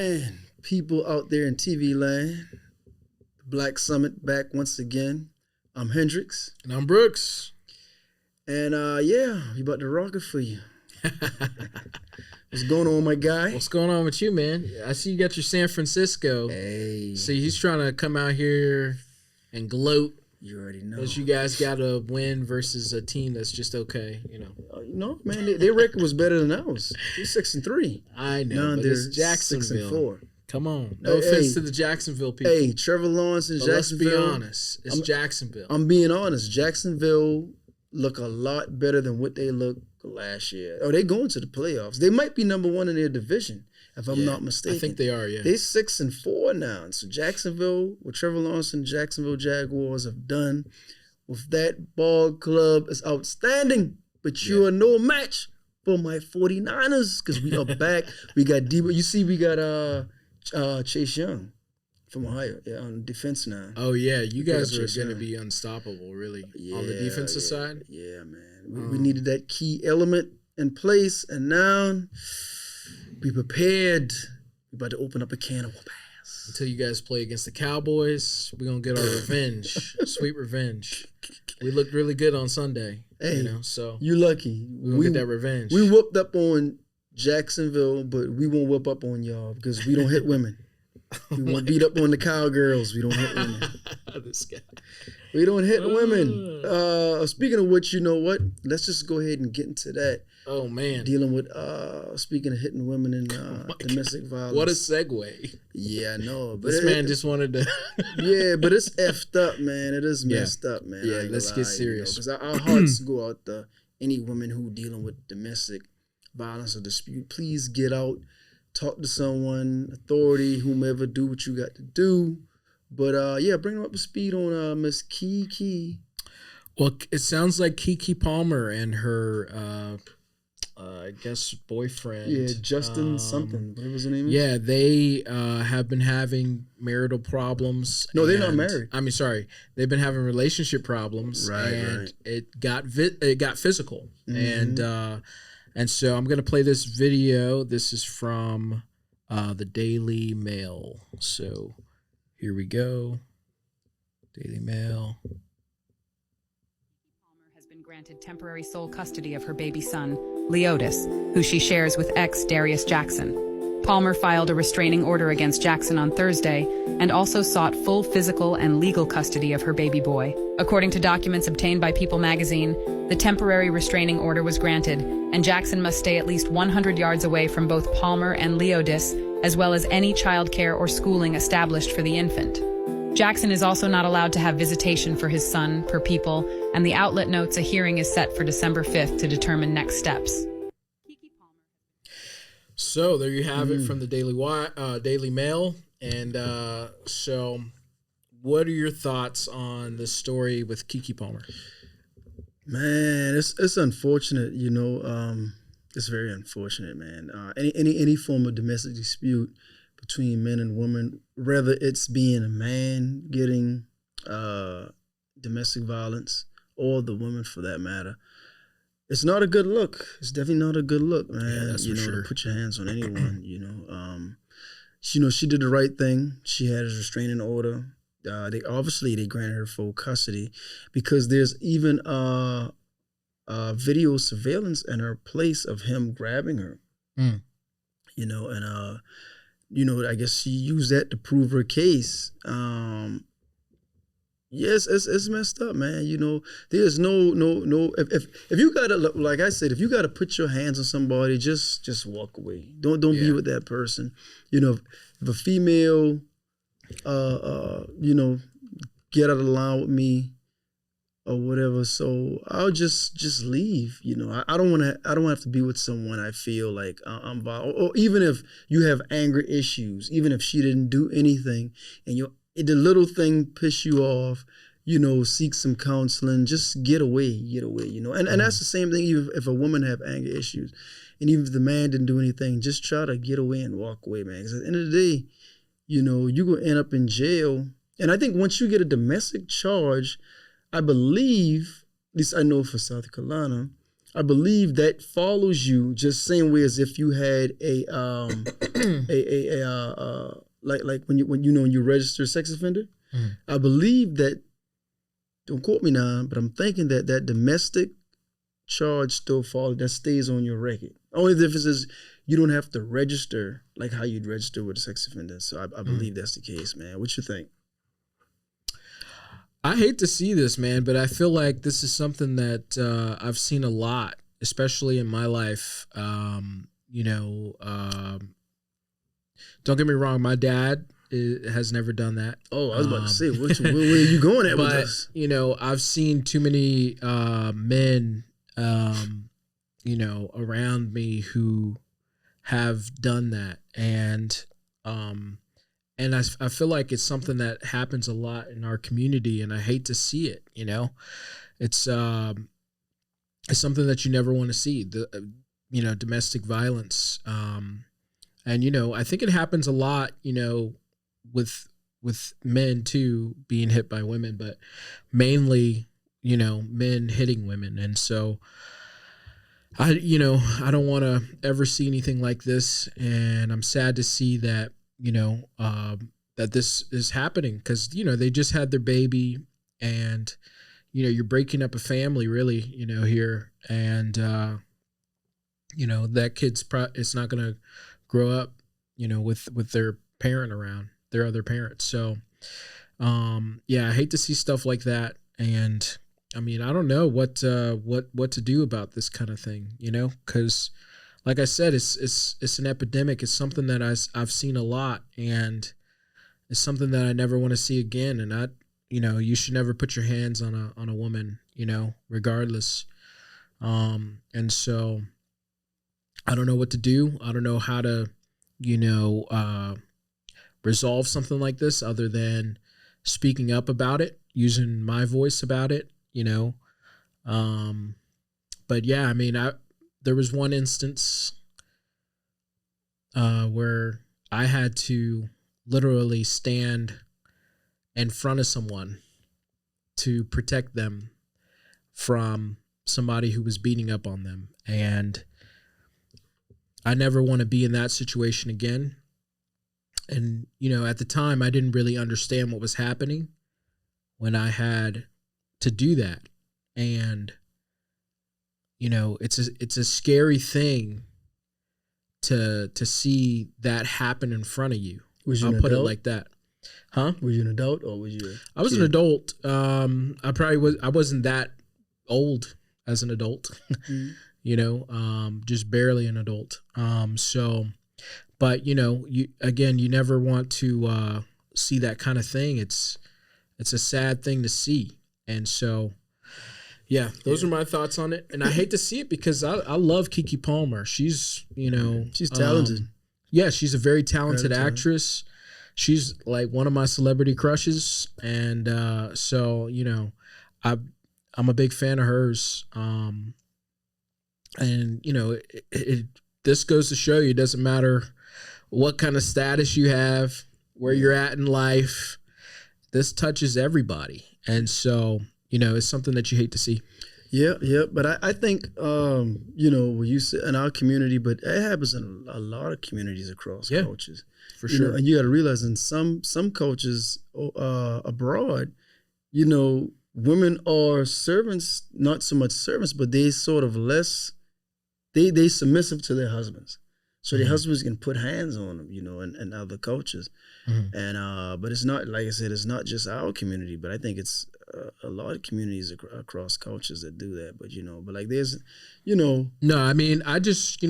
And people out there in TV land, Black Summit back once again. I'm Hendrix. And I'm Brooks. And yeah, we about to rock it for you. What's going on, my guy? What's going on with you, man? I see you got your San Francisco. Hey. See, he's trying to come out here and gloat. You already know. Because you guys got to win versus a team that's just okay, you know. No, man, their record was better than ours. They're 6-3. I know, but it's Jacksonville. 6-4. Come on. No offense to the Jacksonville people. Hey, Trevor Lawrence and Jacksonville. Let's be honest. It's Jacksonville. I'm being honest. Jacksonville look a lot better than what they looked last year. Oh, they going to the playoffs. They might be number one in their division, if I'm not mistaken. I think they are, yeah. They're 6-4 now. And so Jacksonville, what Trevor Lawrence and Jacksonville Jaguars have done with that ball club is outstanding. But you are no match for my 49ers because we are back. We got Debo. You see, we got Chase Young from Ohio on defense now. Oh, yeah. You guys are going to be unstoppable, really, on the defensive side. Yeah, man. We needed that key element in place, and now be prepared. We're about to open up a can of whoop-ass. Until you guys play against the Cowboys, we're going to get our revenge, sweet revenge. We looked really good on Sunday, so you lucky. We're going to get that revenge. We whooped up on Jacksonville, but we won't whip up on y'all because we don't hit women. We won't beat up on the cowgirls. We don't hit women. This guy. We don't hit women. Speaking of which, you know what? Let's just go ahead and get into that. Oh, man. Dealing with, speaking of hitting women and domestic violence. What a segue. Yeah, I know. But this man just wanted to. Yeah, but it's effed up, man. It is messed up, man. Yeah, let's get serious. Because our hearts go out to any women who dealing with domestic violence or dispute. Please get out. Talk to someone, authority, whomever, do what you got to do. But, yeah, bring them up to speed on Miss KeKe. Well, it sounds like KeKe Palmer and her, I guess, boyfriend. Yeah, Justin something. What was his name? Yeah, they have been having marital problems. No, they're not married. I mean, sorry. They've been having relationship problems. Right. It got physical. Mm-hmm. And so I'm going to play this video. This is from the Daily Mail. So here we go. Daily Mail. Palmer has been granted temporary sole custody of her baby son, Leotis, who she shares with ex Darius Jackson. Palmer filed a restraining order against Jackson on Thursday and also sought full physical and legal custody of her baby boy. According to documents obtained by People magazine, the temporary restraining order was granted, and Jackson must stay at least 100 yards away from both Palmer and Leotis, as well as any childcare or schooling established for the infant. Jackson is also not allowed to have visitation for his son, per People, and the outlet notes a hearing is set for December 5th to determine next steps. So there you have it from the Daily Mail. And so what are your thoughts on this story with KeKe Palmer? Man, it's unfortunate, you know. It's very unfortunate, man. Any form of domestic dispute between men and women, whether it's being a man getting domestic violence or the woman for that matter, it's not a good look. It's definitely not a good look, man. Yeah, that's for sure. To put your hands on anyone, you know. She did the right thing. She had a restraining order. They granted her full custody because there's even video surveillance in her place of him grabbing her. You know, and you know, I guess she used that to prove her case. Yes, it's messed up, man. You know, there's no. If you gotta, like I said, if you gotta put your hands on somebody, just walk away. Don't be with that person. You know, if a female, you know, get out of line with me or whatever, so I'll just leave. You know, I don't have to be with someone I feel like I'm violent, or even if you have anger issues, even if she didn't do anything, and the little thing piss you off, you know, seek some counseling, just get away, you know. And that's the same thing even if a woman have anger issues. And even if the man didn't do anything, just try to get away and walk away, man. Because at the end of the day, you know, you're going to end up in jail. And I think once you get a domestic charge, I believe, at least I know for South Carolina, I believe that follows you just same way as if you had like when you register sex offender. I believe that, don't quote me now, but I'm thinking that domestic charge still follows, that stays on your record. Only difference is you don't have to register like how you'd register with a sex offender. So I believe that's the case, man. What you think? I hate to see this, man, but I feel like this is something that I've seen a lot, especially in my life. Don't get me wrong, my dad has never done that. Oh, I was about to say, where are you going at with this? I've seen too many men, around me who have done that, and I feel like it's something that happens a lot in our community, and I hate to see it. It's something that you never want to see. Domestic violence, and I think it happens a lot. With men too being hit by women, but mainly men hitting women, and so I don't want to ever see anything like this, and I'm sad to see that. That this is happening because, they just had their baby, and, you're breaking up a family really, here. And, that kid's it's not going to grow up, with their parent around, their other parents. So, I hate to see stuff like that. And I mean, I don't know what to do about this kind of thing, because like I said, it's an epidemic. It's something that I've seen a lot, and it's something that I never want to see again. And you should never put your hands on a woman, regardless. And so I don't know what to do. I don't know how to, resolve something like this other than speaking up about it, using my voice about it, But yeah, I mean, there was one instance where I had to literally stand in front of someone to protect them from somebody who was beating up on them. And I never want to be in that situation again. And, at the time, I didn't really understand what was happening when I had to do that. And, it's a scary thing to see that happen in front of you. I'll put it like that. Huh? Were you an adult or was you? I was an adult. I wasn't that old as an adult, just barely an adult. But you never want to see that kind of thing. It's a sad thing to see. And so, those are my thoughts on it. And I hate to see it because I love KeKe Palmer. She's, she's talented. She's a very talented actress. She's like one of my celebrity crushes. And so, I'm a big fan of hers. This goes to show you, it doesn't matter what kind of status you have, where you're at in life. This touches everybody. And so, it's something that you hate to see. Yeah. But I think, you say in our community, but it happens in a lot of communities across cultures. For sure. And you got to realize in some cultures abroad, women are servants, not so much servants, but they sort of they submissive to their husbands. So their husbands can put hands on them, in other cultures. Mm-hmm. And but it's not, like I said, it's not just our community, but I think it's a lot of communities across cultures that do that. But but like there's, No, I mean, I just,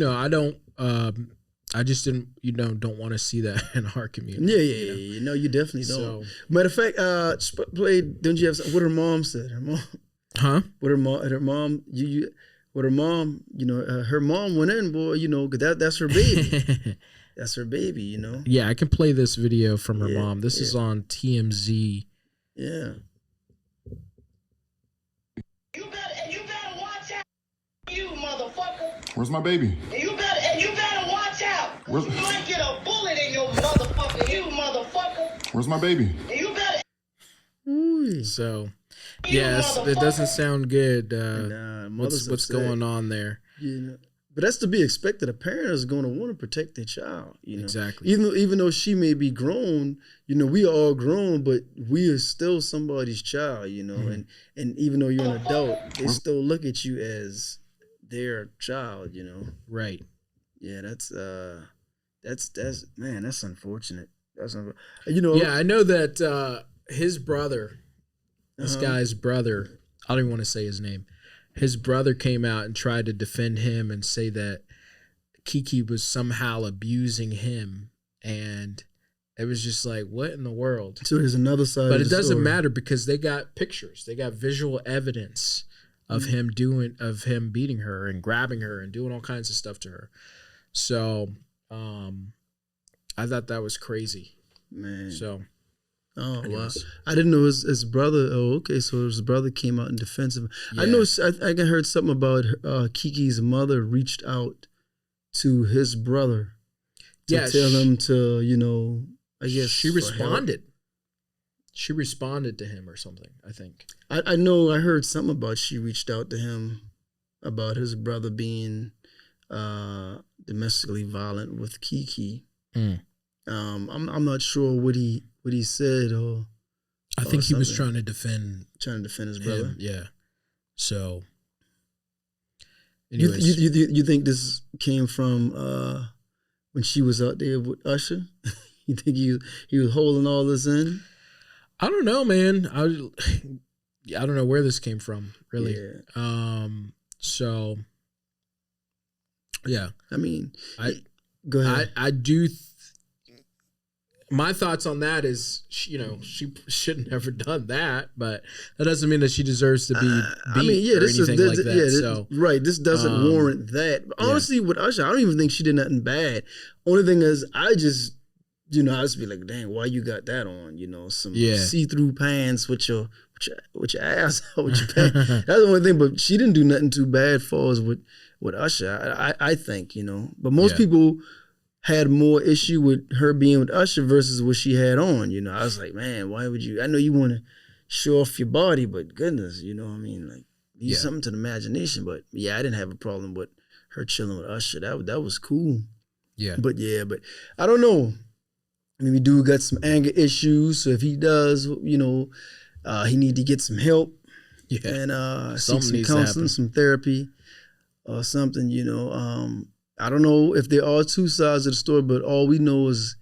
I just didn't, don't want to see that in our community. Yeah. No, you definitely don't. So, matter of fact, don't you have what her mom said? Her mom, huh? What her mom, With her mom, her mom went in, boy, 'cause that's her baby. That's her baby, Yeah, I can play this video from her mom. This is on TMZ. Yeah. You better watch out, you motherfucker. Where's my baby? You better watch out. You might get a bullet in your motherfucker, you motherfucker. Where's my baby? You better. So, Yes, it doesn't sound good. Mother's What's upset. going on there? You know, but that's to be expected. A parent is going to want to protect their child. You know, Exactly. Even though she may be grown, you know, we are all grown, but we are still somebody's child. You know, and even though you're an adult, they still look at you as their child. You know, Right. yeah, that's man, that's unfortunate. You know, Yeah, I know that his brother, this guy's brother, I don't even want to say his name. His brother came out and tried to defend him and say that KeKe was somehow abusing him, and it was just like, what in the world? So there's another side. But of it the doesn't story. matter because they got pictures, they got visual evidence of him beating her and grabbing her and doing all kinds of stuff to her. So I thought that was crazy. Man. So Oh, anyways. wow. I didn't know his brother. Oh, okay. So his brother came out in defense of him. Yeah. I know. I heard something about KeKe's mother reached out to his brother to tell him to, you know, I guess she for responded. She responded to him or something, I think. I know. I heard something about she reached out to him about his brother being domestically violent with KeKe. I'm not sure what he said or. I think he was something. trying to defend his brother. him. Yeah. So You, anyways, you think this came from when she was out there with Usher? You think he was holding all this in? I don't know, man. I don't know where this came from, really. Yeah. So yeah. I mean, go ahead. I do. My thoughts on that is, she shouldn't have ever done that, but that doesn't mean that she deserves to be beat or anything like that. Yeah, so right, this doesn't warrant that. But honestly, with Usher, I don't even think she did nothing bad. Only thing is, I just, I just be like, dang, why you got that on? Some see-through pants with your ass out with your pants. That's the only thing. But she didn't do nothing too bad for us with Usher. I think, But most people had more issue with her being with Usher versus what she had on. I was like, man, why would you? I know you want to show off your body, but goodness, like leave something to the imagination. But yeah, I didn't have a problem with her chilling with Usher. That was cool. Yeah. But I don't know. Maybe dude got some anger issues, so if he does, he need to get some help and seek some counseling, some therapy, or something. I don't know if there are two sides of the story, but all we know is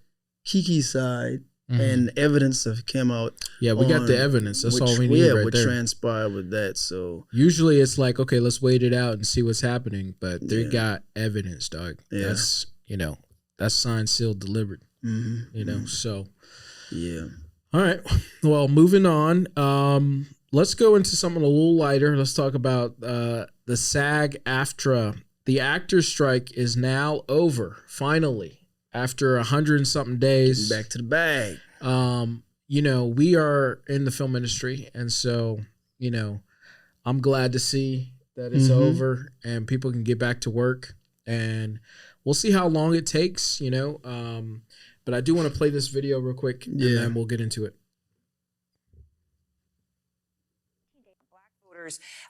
KeKe's side and evidence have come out. Yeah, we got the evidence. That's all we need right there. What transpired with that. So usually it's like, okay, let's wait it out and see what's happening. But they got evidence, dog. Yeah. That's that's signed, sealed, delivered. So yeah. All right. Well, moving on. Let's go into something a little lighter. Let's talk about the SAG-AFTRA. The actors' strike is now over, finally, after 100 and something days. Getting back to the bag. We are in the film industry, and so, I'm glad to see that it's over and people can get back to work. And we'll see how long it takes, but I do want to play this video real quick, and then we'll get into it.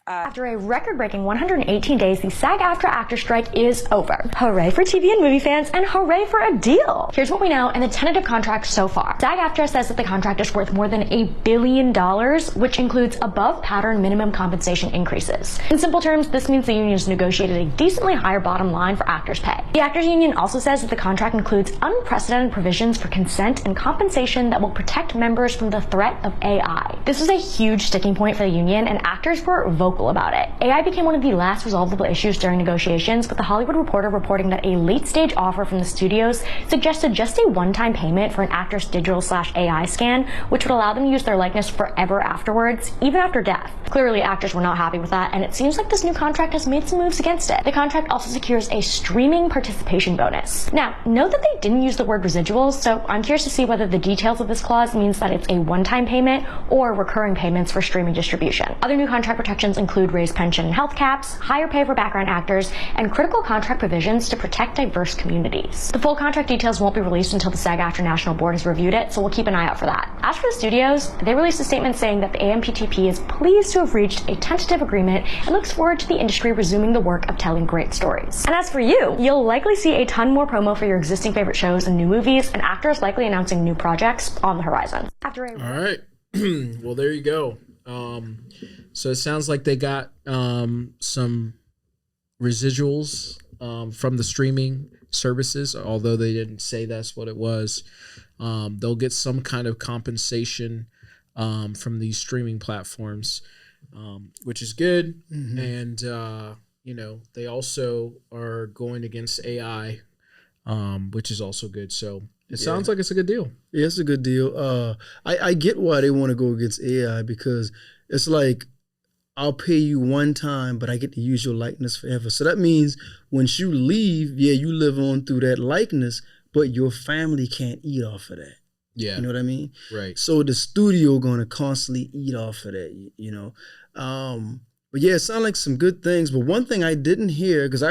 After a record-breaking 118 days, the SAG-AFTRA actor strike is over. Hooray for TV and movie fans, and hooray for a deal! Here's what we know and the tentative contract so far. SAG-AFTRA says that the contract is worth more than $1 billion, which includes above-pattern minimum compensation increases. In simple terms, this means the union has negotiated a decently higher bottom line for actors' pay. The actors' union also says that the contract includes unprecedented provisions for consent and compensation that will protect members from the threat of AI. This was a huge sticking point for the union, and actors were vocal about it. AI became one of the last resolvable issues during negotiations, with the Hollywood Reporter reporting that a late-stage offer from the studios suggested just a one-time payment for an actor's digital/AI scan, which would allow them to use their likeness forever afterwards, even after death. Clearly, actors were not happy with that, and it seems like this new contract has made some moves against it. The contract also secures a streaming participation bonus. Now, note that they didn't use the word residuals, so I'm curious to see whether the details of this clause means that it's a one-time payment or recurring payments for streaming distribution. Other new contract contract protections include raised pension and health caps, higher pay for background actors, and critical contract provisions to protect diverse communities. The full contract details won't be released until the SAG-AFTRA National Board has reviewed it, so we'll keep an eye out for that. As for the studios, they released a statement saying that the AMPTP is pleased to have reached a tentative agreement and looks forward to the industry resuming the work of telling great stories. And as for you, you'll likely see a ton more promo for your existing favorite shows and new movies, and actors likely announcing new projects on the horizon. All right. Well, there you go. So it sounds like they got some residuals from the streaming services, although they didn't say that's what it was. They'll get some kind of compensation from these streaming platforms, which is good. And, they also are going against AI, which is also good. So it sounds like it's a good deal. Yeah, it's a good deal. I get why they want to go against AI, because it's like, I'll pay you one time, but I get to use your likeness forever. So that means once you leave, you live on through that likeness, but your family can't eat off of that. Yeah. You know what I mean? Right. So the studio going to constantly eat off of that, But yeah, it sounded like some good things. But one thing I didn't hear, because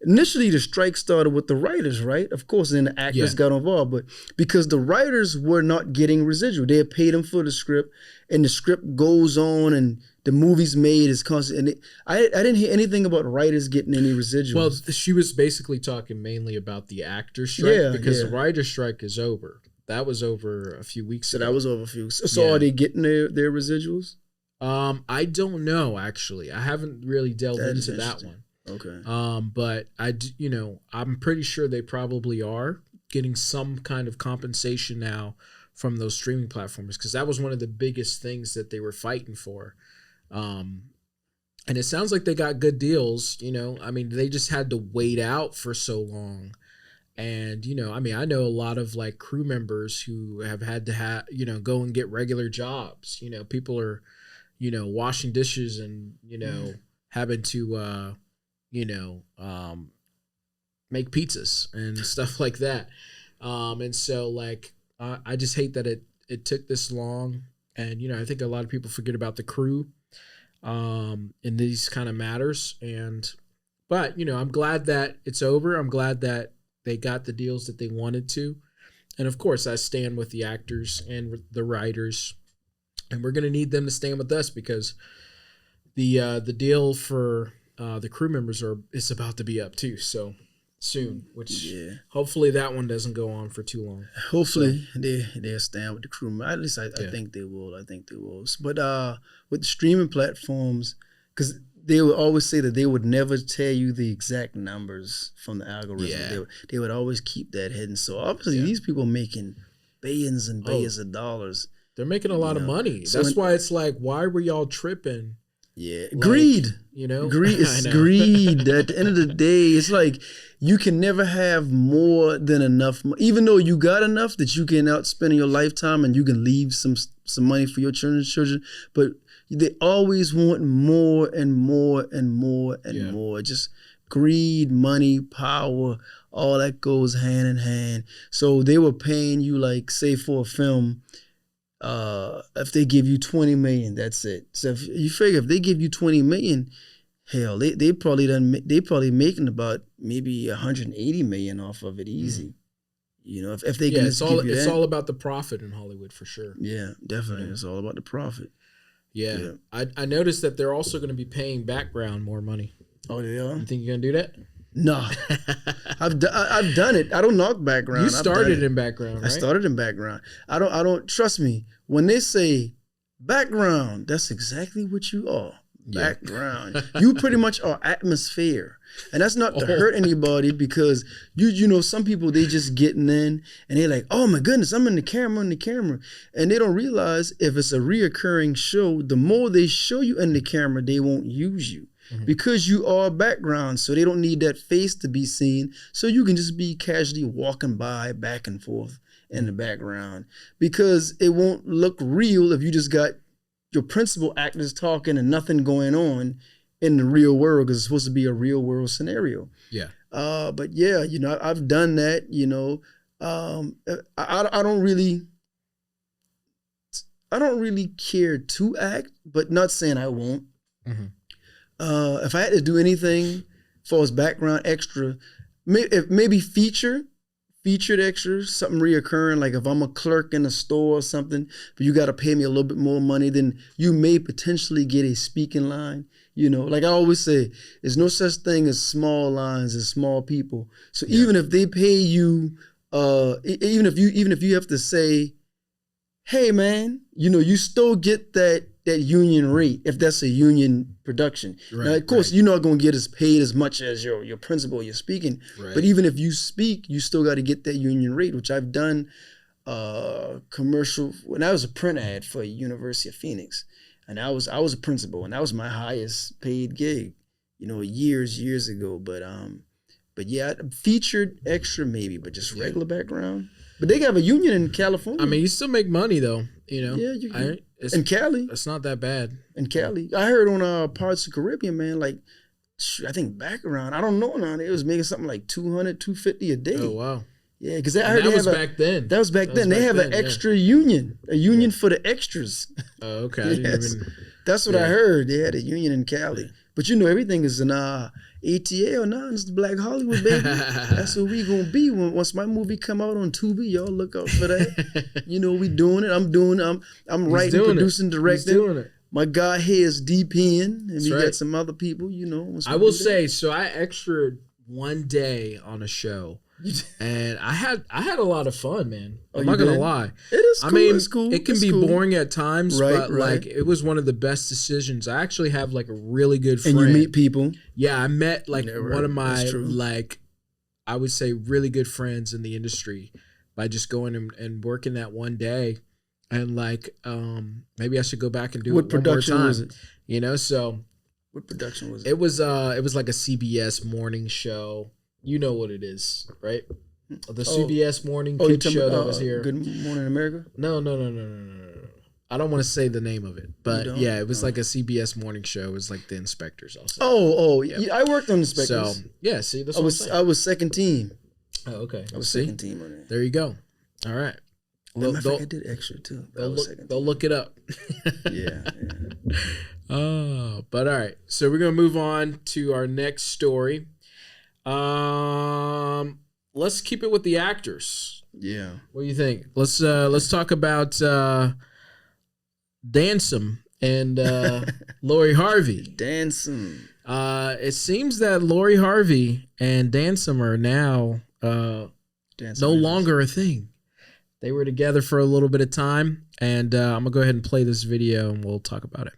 initially the strike started with the writers, right? Of course, then the actors got involved, but because the writers were not getting residual. They had paid them for the script, and the script goes on, and the movie's made is constant. And I didn't hear anything about writers getting any residuals. Well, she was basically talking mainly about the actor strike, because the writer strike is over. That was over a few weeks ago. That was over a few weeks. So are they getting their residuals? I don't know, actually. I haven't really delved into that one. Okay. But I'm pretty sure they probably are getting some kind of compensation now from those streaming platforms, because that was one of the biggest things that they were fighting for. And it sounds like they got good deals. I mean, they just had to wait out for so long. And, I know a lot of like crew members who have had to go and get regular jobs. People are, washing dishes and, having to, make pizzas and stuff like that. And so like, I just hate that it took this long. And, I think a lot of people forget about the crew in these kind of matters. But I'm glad that it's over. I'm glad that they got the deals that they wanted to. And of course, I stand with the actors and the writers, and we're going to need them to stand with us, because the deal for the crew members is about to be up too. So soon, which hopefully that one doesn't go on for too long. Hopefully they'll stand with the crew. At least I think they will. I think they will. But with the streaming platforms, because they would always say that they would never tell you the exact numbers from the algorithm. Yeah. They would always keep that hidden. So obviously these people making billions and billions of dollars. They're making a lot of money. So that's why it's like, why were y'all tripping? Yeah, greed. Greed. It's greed. At the end of the day, it's like you can never have more than enough. Even though you got enough that you can outspend in your lifetime and you can leave some money for your children, but they always want more and more and more and more. Just greed, money, power, all that goes hand in hand. So they were paying you, like, say for a film, if they give you $20 million, that's it. So if you figure if they give you $20 million, hell, they probably making about maybe $180 million off of it easy. If they can give you it's that. all about the profit in Hollywood for sure. Yeah, definitely. It's all about the profit. Yeah. I noticed that they're also going to be paying background more money. Oh, they are? You think you're going to do that? No. I've done it. I don't knock background. You started in background, right? I started in background. I don't trust me. When they say background, that's exactly what you are. Background. You pretty much are atmosphere. And that's not to hurt anybody, because some people, they just getting in and they're like, oh my goodness, I'm in the camera. And they don't realize if it's a reoccurring show, the more they show you in the camera, they won't use you. Because you are background, so they don't need that face to be seen. So you can just be casually walking by back and forth in the background, because it won't look real if you just got your principal actors talking and nothing going on in the real world, because it's supposed to be a real world scenario. Yeah. But yeah, I've done that. I don't really care to act, but not saying I won't. If I had to do anything for as background extra, maybe featured extras, something reoccurring, like if I'm a clerk in a store or something, but you got to pay me a little bit more money, then you may potentially get a speaking line. You know, like I always say, there's no such thing as small lines as small people. So even if they pay you, even if you have to say, hey man, you know, you still get that union rate if that's a union production. Right, now, of course, you're not going to get as paid as much as your principal you're speaking. Right. But even if you speak, you still got to get that union rate, which I've done commercial when I was a print ad for University of Phoenix. And I was a principal, and that was my highest paid gig, you know, years ago. But yeah, featured extra maybe, but just regular background. But they have a union in California. I mean, you still make money though, you know. Yeah, you can. In Cali, it's not that bad. In Cali, I heard on Parts of the Caribbean, man, like I think background, I don't know now, it was making something like $200, $250 a day. Oh wow. Yeah, because I heard that was back then. That was back then. They have an extra union, a union for the extras. Oh, okay. Yes. That's what I heard. They had a union in Cali. But you know, everything is an ATL now. It's the Black Hollywood, baby. That's what we gonna be once my movie come out on Tubi. Y'all look out for that. You know, we doing it. I'm writing, producing, directing. Doing it. My guy here is DPing, and we got some other people. You know, I will say, so I extraed one day on a show. And I had a lot of fun, man. I'm not gonna lie. It is cool. I mean, it's cool. It can be boring at times, but like it was one of the best decisions. I actually have like a really good friend. And you meet people. Yeah, I met like one of my like I would say really good friends in the industry by just going and working that one day. And like maybe I should go back and do it one more time. Was it? You know, so what production was it? It was like a CBS morning show. You know what it is, right? The CBS morning kid show that was here. Good Morning America? No. I don't want to say the name of it, but yeah, it was like a CBS morning show. It was like the inspectors also. Yeah, I worked on inspectors. So yeah, see, that's I was second team. Oh, okay. I was second team on it. There you go. All right. I think I did extra too. They'll look it up. Yeah. But all right. So we're gonna move on to our next story. Let's keep it with the actors. Yeah. What do you think? Let's talk about Denzel and Lori Harvey. Denzel. It seems that Lori Harvey and Denzel are now no longer a thing. They were together for a little bit of time, and I'm gonna go ahead and play this video, and we'll talk about it.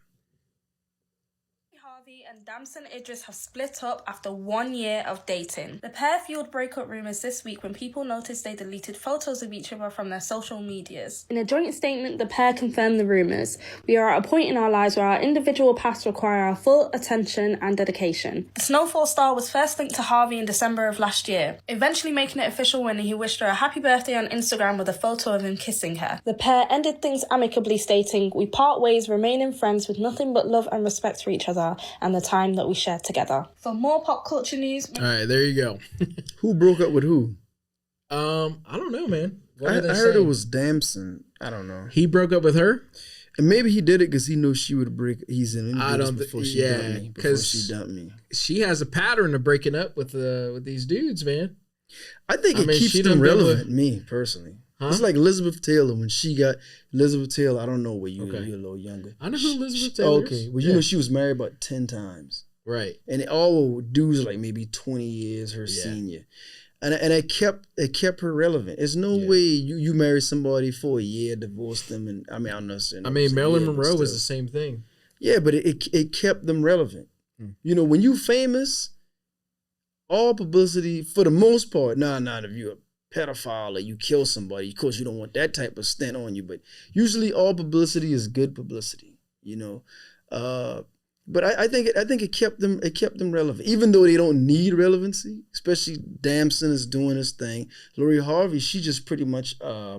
Denzel and Idris have split up after 1 year of dating. The pair fueled breakup rumours this week when people noticed they deleted photos of each other from their social medias. In a joint statement, the pair confirmed the rumours. "We are at a point in our lives where our individual paths require our full attention and dedication." The Snowfall star was first linked to Harvey in December of last year, eventually making it official when he wished her a happy birthday on Instagram with a photo of him kissing her. The pair ended things amicably, stating, "We part ways, remaining friends with nothing but love and respect for each other and the time that we shared together." For more pop culture news... All right, there you go. Who broke up with who? I don't know, man. I heard it was Damson. I don't know. He broke up with her? And maybe he did it because he knew she would break. I don't before she dumped me. She has a pattern of breaking up with these dudes, man. I think it keeps them relevant. Me personally, it's like Elizabeth Taylor when she got Elizabeth Taylor. I don't know where you're a little younger. I know who Elizabeth Taylor is. Okay, well you know she was married about 10 times. Right, and all dudes like maybe 20 years her senior. And it kept her relevant. There's no way you marry somebody for a year, divorce them, and I mean I'm not saying. Marilyn Monroe was the same thing. Yeah, but it kept them relevant. You know, when you famous, all publicity for the most part. Not if you're a pedophile or you kill somebody. Of course, you don't want that type of stint on you. But usually, all publicity is good publicity. You know. But I think it kept them relevant, even though they don't need relevancy. Especially Damson is doing his thing. Lori Harvey, she just pretty much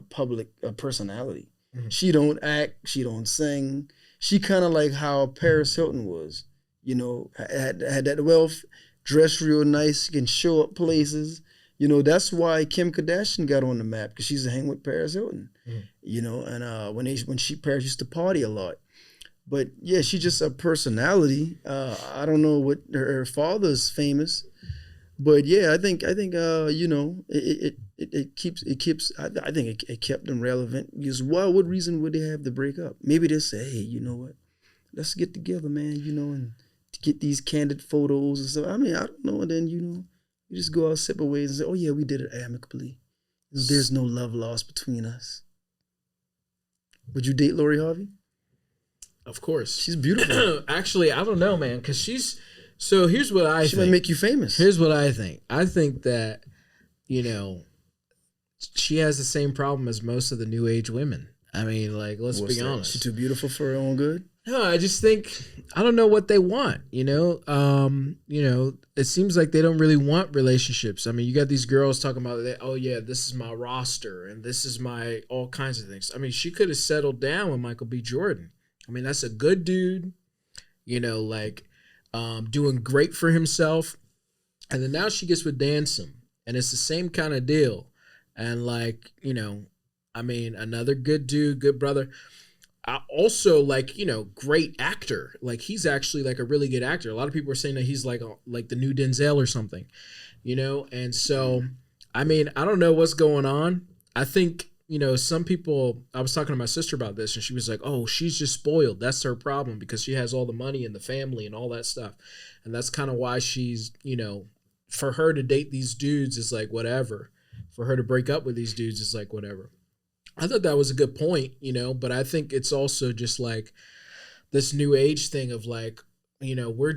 public personality. She don't act, she don't sing. She kind of like how Paris Hilton was. You know, had that wealth, dress real nice, can show up places. You know, that's why Kim Kardashian got on the map because she's hanging with Paris Hilton. You know, and when Paris used to party a lot. But yeah, she's just a personality. I don't know what her father's famous, but yeah, I think you know, it keeps. I think it kept them relevant because what reason would they have to break up? Maybe they say, hey, you know what, let's get together, man, you know, and to get these candid photos and stuff. I mean, I don't know, and then you know, you just go our separate ways and say, oh yeah, we did it amicably. There's no love lost between us. Would you date Lori Harvey? Of course. She's beautiful. Actually, I don't know, man, because so here's what I think. She might make you famous. Here's what I think. I think that, you know, she has the same problem as most of the new age women. I mean, like, let's be honest. She's too beautiful for her own good? No, I just think, I don't know what they want, you know? You know, it seems like they don't really want relationships. I mean, you got these girls talking about, oh yeah, this is my roster and this is my all kinds of things. I mean, she could have settled down with Michael B. Jordan. I mean, that's a good dude, you know, like doing great for himself. And then now she gets with Denzel, and it's the same kind of deal. And like, you know, I mean, another good dude, good brother. Also, like, you know, great actor. Like, he's actually like a really good actor. A lot of people are saying that he's like the new Denzel or something, you know? And so, I mean, I don't know what's going on. I think, you know, some people, I was talking to my sister about this and she was like, oh, she's just spoiled. That's her problem because she has all the money and the family and all that stuff. And that's kind of why she's, you know, for her to date these dudes is like whatever. For her to break up with these dudes is like whatever. I thought that was a good point, you know, but I think it's also just like this new age thing of like, you know, we're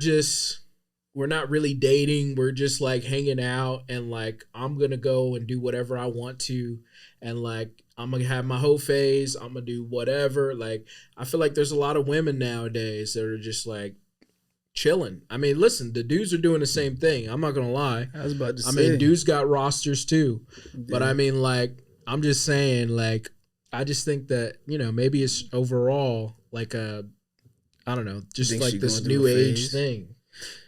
not really dating. We're just like hanging out and like, I'm going to go and do whatever I want to. And like, I'm going to have my whole phase. I'm going to do whatever. Like, I feel like there's a lot of women nowadays that are just like chilling. I mean, listen, the dudes are doing the same thing. I'm not going to lie. I was about to say. I mean, dudes got rosters too. Yeah. But I mean, like, I'm just saying, like, I just think that, you know, maybe it's overall like I don't know, just like this new age thing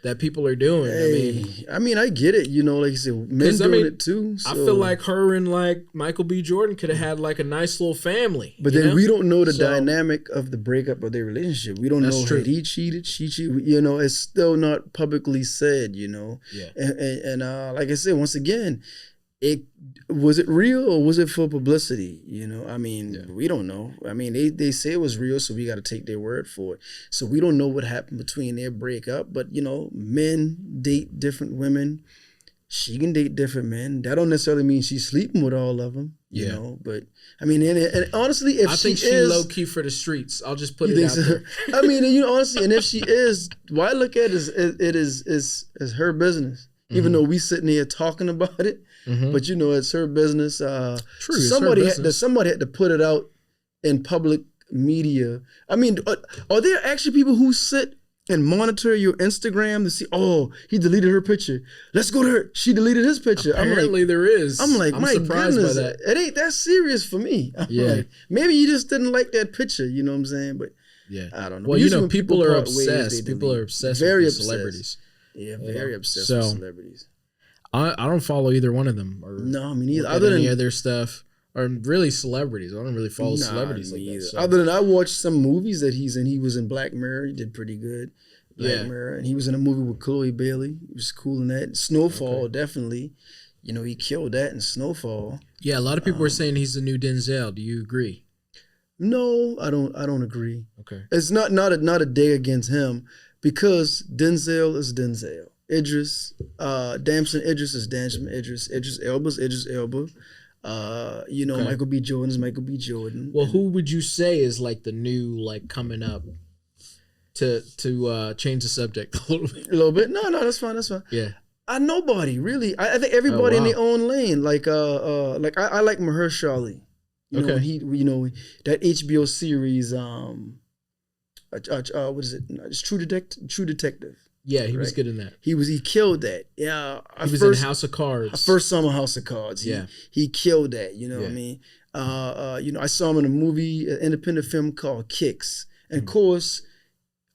that people are doing. Hey, I mean, I get it. You know, like you said, men doing it too. So. I feel like her and like Michael B. Jordan could have had like a nice little family. But then we don't know the dynamic of the breakup of their relationship. We don't know true. He cheated, she cheated. You know, it's still not publicly said, you know. Yeah. And like I said, once again, was it real or was it for publicity? You know, I mean, we don't know. I mean, they say it was real, so we got to take their word for it. So we don't know what happened between their breakup. But, you know, men date different women. She can date different men. That don't necessarily mean she's sleeping with all of them, you know. But, I mean, and honestly, if I think she low-key for the streets. I'll just put it out there. I mean, you know, honestly, and if she is, why look at it as her business? Even though we sitting here talking about it. Mm-hmm. But you know, it's her business. True. Somebody had to put it out in public media. I mean, are there actually people who sit and monitor your Instagram to see? Oh, he deleted her picture. Let's go to her. She deleted his picture. Apparently, there is. I'm like, my surprised goodness, by that. It ain't that serious for me. Like, maybe you just didn't like that picture. You know what I'm saying? But yeah, I don't know. Well, you know, people are obsessed. People are obsessed with celebrities. Yeah, very obsessed with celebrities. I don't follow either one of them. Or no, me neither. Other than any other stuff, or really celebrities. I don't really follow celebrities like that. So. Other than I watched some movies that he's in. He was in Black Mirror. He did pretty good. Black Mirror, and he was in a movie with Chloe Bailey. He was cool in that. Snowfall, definitely. You know, he killed that in Snowfall. Yeah, a lot of people were saying he's the new Denzel. Do you agree? No, I don't agree. Okay, it's not a dig against him because Denzel is Denzel. Damson Idris is Damson Idris. Idris Elba is Idris Elba. You know, Michael B. Jordan is Michael B. Jordan. Well, who would you say is like the new, like, coming up to change the subject a little bit? A little bit? No, that's fine. Yeah. Nobody really. I think everybody in their own lane. Like I like Mahershala Ali. You know, he that HBO series. What is it? It's True Detective. Yeah, he was good in that. He killed that. Yeah, he was in House of Cards. I first saw him in House of Cards. He killed that. You know what I mean? You know, I saw him in a movie, an independent film called Kicks, and of course,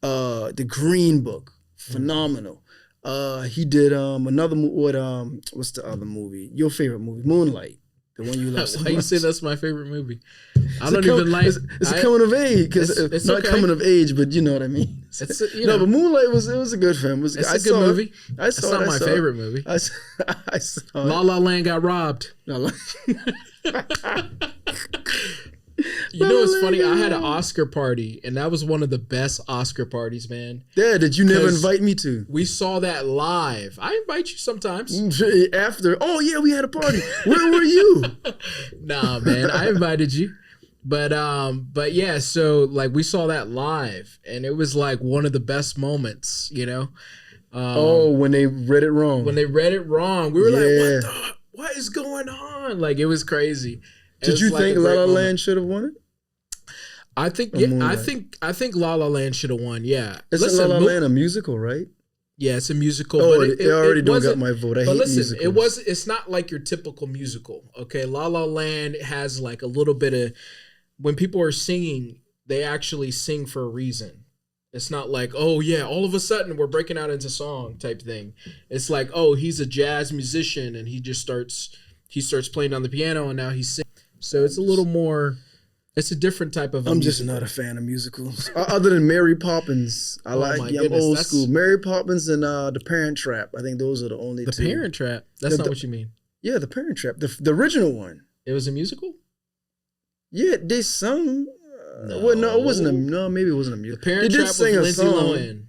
The Green Book, phenomenal. He did another movie. What's the other movie? Your favorite movie, Moonlight. The one you love so Why you much. say that's my favorite movie? I It's don't a even like. It's a coming of age because It's not okay. coming of age, but you know what I mean. It's No, but Moonlight was a good film. It's a good movie. I saw It's not it. my favorite movie. I saw it. La La Land got robbed. You know what's funny? I had an Oscar party, and that was one of the best Oscar parties, man. Yeah, did you never 'Cause invite me to? We saw that live. I invite you sometimes. After, oh yeah, we had a party. Where were you? Nah, man, I invited you. But yeah, so like we saw that live, and it was like one of the best moments, you know. When they read it wrong. When they read it wrong, we were Yeah. like, what is going on? Like, it was crazy. Did you think La La Land should have won it? I think Or yeah, Moonlight? I think La La Land should have won. Yeah, Isn't La La Land a musical, right? Yeah, it's a musical. Oh, but it already don't wasn't- got my vote. I but hate listen, musicals. it's not like your typical musical. Okay, La La Land has like a little bit of, when people are singing, they actually sing for a reason. It's not like, oh yeah, all of a sudden we're breaking out into song type thing. It's like, oh, he's a jazz musician and he starts playing on the piano and now he's singing. So it's a little more, it's a different type of. I'm just not a fan of musicals. Other than Mary Poppins, I'm goodness, old that's- school. Mary Poppins and The Parent Trap. I think those are the only The two. Parent Trap. That's not what you mean. Yeah, The Parent Trap, the original one. It was a musical? Yeah, they sung. No. Well, no, it wasn't maybe it wasn't a The musical. Parent They did Trap with sing a Lindsay song. Lohan.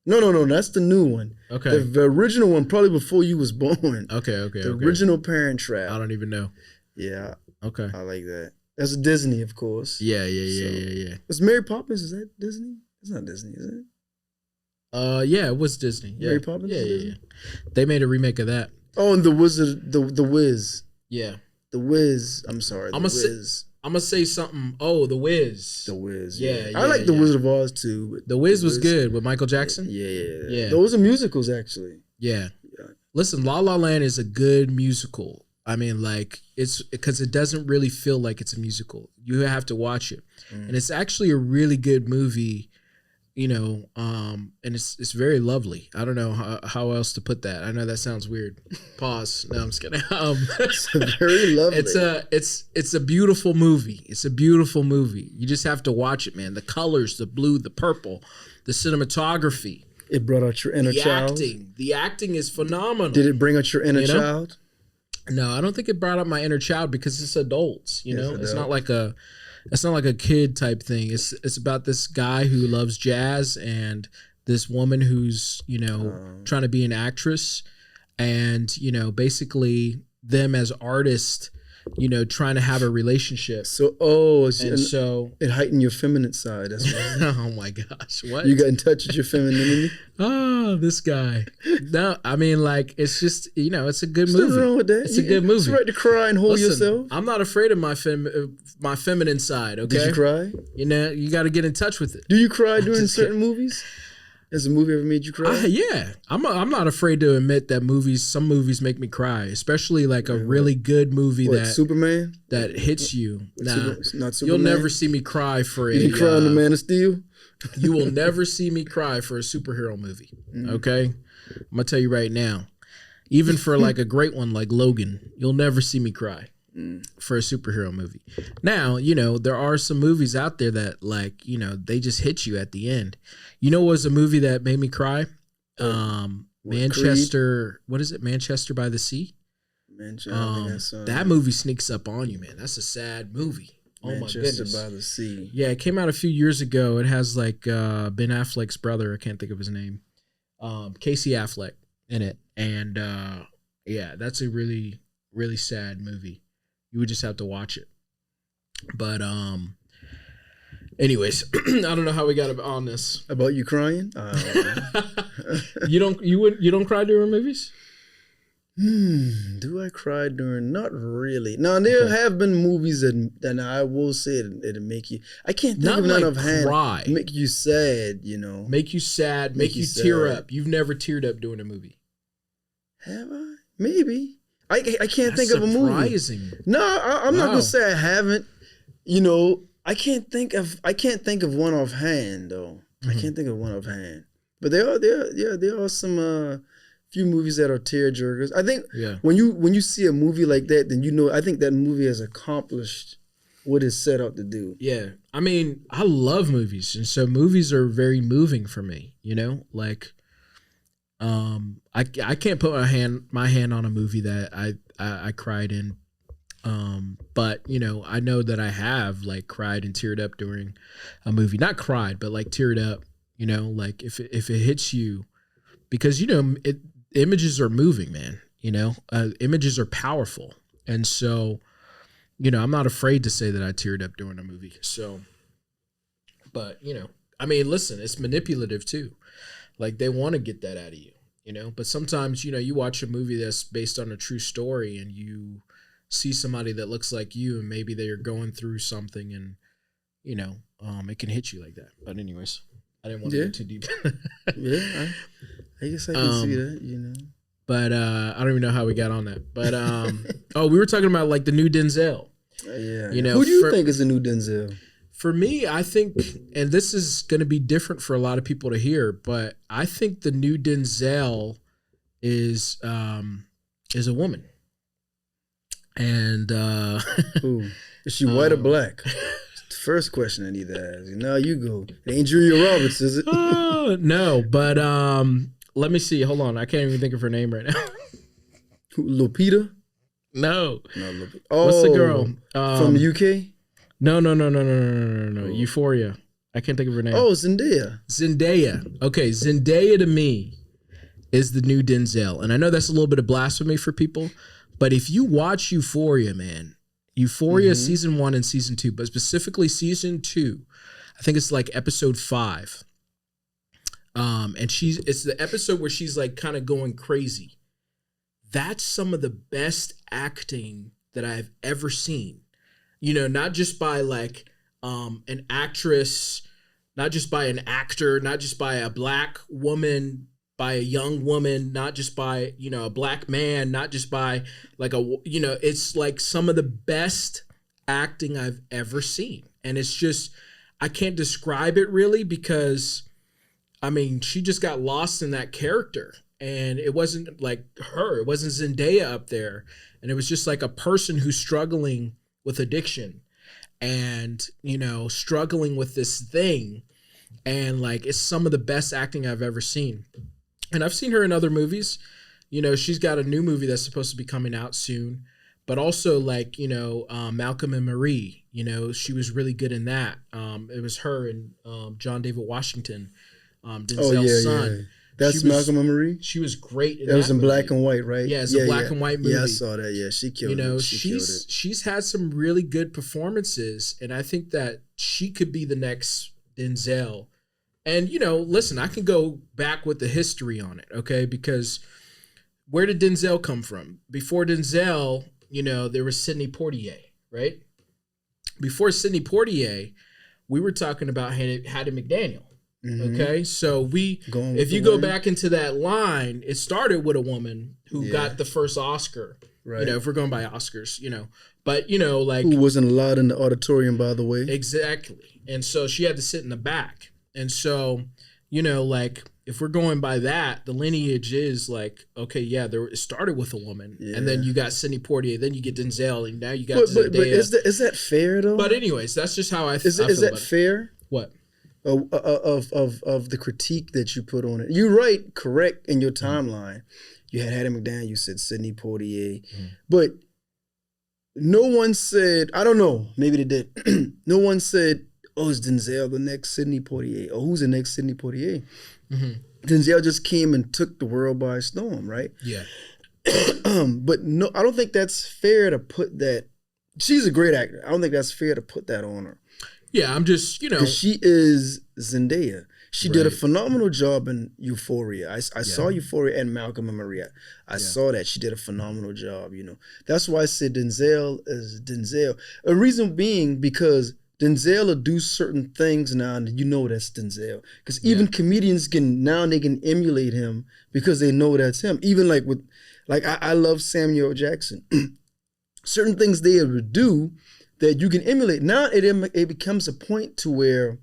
No, that's the new one. Okay. The original one, probably before you was born. Okay. The original Parent Trap. I don't even know. Yeah, Okay. I like that. That's Disney, of course. Yeah. Is Mary Poppins, is that Disney? It's not Disney, is it? Yeah, it was Disney. Yeah. Mary Poppins Yeah, is yeah, Disney? yeah. They made a remake of that. Oh, and the Wizard, the Wiz. Yeah. The Wiz. I'm sorry. I'm The gonna Wiz. I'm gonna say something. Oh, The Wiz. The Wiz. Yeah, I like The yeah. Wizard of Oz too. But The Wiz was good with Michael Jackson. Yeah. Those are musicals, actually. Yeah. Listen, La La Land is a good musical. I mean, like, it's because it doesn't really feel like it's a musical. You have to watch it, and it's actually a really good movie. You know, and it's very lovely. I don't know how else to put that. I know that sounds weird. Pause. No, I'm just kidding. It's very lovely. It's a beautiful movie. It's a beautiful movie. You just have to watch it, man. The colors, the blue, the purple, the cinematography. It brought out your inner child. The acting is phenomenal. Did it bring out your inner child? No, I don't think it brought up my inner child because it's adults. You know, It's it's not like a kid type thing. It's about this guy who loves jazz and this woman who's trying to be an actress, and basically them as artists, trying to have a relationship. So it heightened your feminine side. That's what. Oh my gosh, what You got in touch with your femininity. Oh, this guy. No, I mean, like, it's just, it's a good There's movie. nothing wrong with that. It's a good movie. It's right to cry and hold Listen, yourself. I'm not afraid of my feminine side, okay? Did you cry? You got to get in touch with it. Do you cry during just certain movies? Has a movie ever made you cry? Yeah. I'm not afraid to admit that some movies make me cry, especially like a really good movie Superman? that hits you. Nah, not Superman. you'll never see me cry for You didn't cry on The Man of Steel? You will never see me cry for a superhero movie. Okay? I'm going to tell you right now. Even for like a great one like Logan, you'll never see me cry for a superhero movie. Now, there are some movies out there that like, they just hit you at the end. You know what was a movie that made me cry? Manchester, Creed? what is it? Manchester by the Sea? Manchester. That movie sneaks up on you, man. That's a sad movie. Oh my Manchester goodness. by the Sea. Yeah, it came out a few years ago. It has like Ben Affleck's brother. I can't think of his name. Casey Affleck in it. And yeah, that's a really, really sad movie. You would just have to watch it. But anyways, I don't know how we got on this. About you crying? You don't cry during movies? Do I cry during? Not really. Now there have been movies that I will say it'll make you. I can't think Not of none like offhand. cry. Make you sad, Make you sad, make you tear up. You've never teared up during a movie. Have I? Maybe. I can't That's think of a movie. surprising. No, I'm not Wow. gonna say I haven't. I can't think of one offhand though. I can't think of one offhand. But there are some few movies that are tearjerkers. I think Yeah. when you see a movie like that, then you know I think that movie has accomplished what it's set out to do. Yeah. I mean, I love movies. And so movies are very moving for me, you know? Like I can't put my hand on a movie that I cried in. But you know, I know that I have like cried and teared up during a movie. Not cried, but like teared up, you know, like if it hits you, because you know, images are moving, man, you know, images are powerful. And so, you know, I'm not afraid to say that I teared up during a movie. So, but you know, I mean, listen, it's manipulative too. Like they want to get that out of you, you know, but sometimes, you know, you watch a movie that's based on a true story and you see somebody that looks like you and maybe they're going through something and, you know, it can hit you like that. But anyways, I didn't want to get too deep. Yeah, I guess I can see that, you know. But I don't even know how we got on that. But we were talking about like the new Denzel. Yeah. You know, who do you think is the new Denzel? For me, I think, and this is going to be different for a lot of people to hear, but I think the new Denzel is a woman. And Ooh, is she white or black? The first question I need to ask. Now you go. It ain't Julia Roberts, is it? No, but let me see. Hold on, I can't even think of her name right now. Lupita? No. Lupita. What's the girl from the UK? No. Euphoria. I can't think of her name. Oh, Zendaya. Okay, Zendaya to me is the new Denzel, and I know that's a little bit of blasphemy for people. But if you watch Euphoria, man, Euphoria season 1 and season 2, but specifically season 2, I think it's like episode 5. And it's the episode where she's like kind of going crazy. That's some of the best acting that I've ever seen. You know, not just by like an actress, not just by an actor, not just by a black woman, by a young woman, not just by, you know, a black man, not just by like it's like some of the best acting I've ever seen. And it's just, I can't describe it really because, I mean, she just got lost in that character. And it wasn't like her, it wasn't Zendaya up there. And it was just like a person who's struggling with addiction and, you know, struggling with this thing. And like, it's some of the best acting I've ever seen. And I've seen her in other movies. You know, she's got a new movie that's supposed to be coming out soon. But also, like, you know, Malcolm and Marie, you know, she was really good in that. It was her and John David Washington, Denzel's son. Yeah. That's Malcolm and Marie? She was great in that. It was in movie. black and white, right? Yeah, it's a black and white movie. Yeah, I saw that. Yeah, she killed it. You know, She killed it. she's had some really good performances. And I think that she could be the next Denzel. And, you know, listen, I can go back with the history on it, okay? Because where did Denzel come from? Before Denzel, you know, there was Sidney Poitier, right? Before Sidney Poitier, we were talking about Hattie McDaniel, okay? So if you go back into that line, it started with a woman who got the first Oscar, right? You know, if we're going by Oscars, you know. But, you know, like... Who wasn't allowed in the auditorium, by the way. Exactly. And so she had to sit in the back. And so, you know, like, if we're going by that, the lineage is like, okay, yeah, it started with a woman. Yeah. And then you got Sidney Poitier, then you get Denzel, and now you got Zendaya. But is that fair, though? But anyways, that's just how I feel. Is that fair? What? Of the critique that you put on it. You're right, correct in your timeline. You had Hattie McDaniel, you said Sidney Poitier. But no one said, I don't know, maybe they did. No one said, oh, is Denzel the next Sidney Poitier? Or who's the next Sidney Poitier? Denzel just came and took the world by storm, right? Yeah. But no, I don't think that's fair to put that. She's a great actor. I don't think that's fair to put that on her. Yeah, I'm just, you know. Because she is Zendaya. She did a phenomenal job in Euphoria. I saw Euphoria and Malcolm and Maria. I saw that. She did a phenomenal job, you know. That's why I said Denzel is Denzel. A reason being because Denzel will do certain things now and you know that's Denzel. Because even comedians can emulate him because they know that's him. Even like I love Samuel Jackson. Certain things they would do that you can emulate. Now it becomes a point to where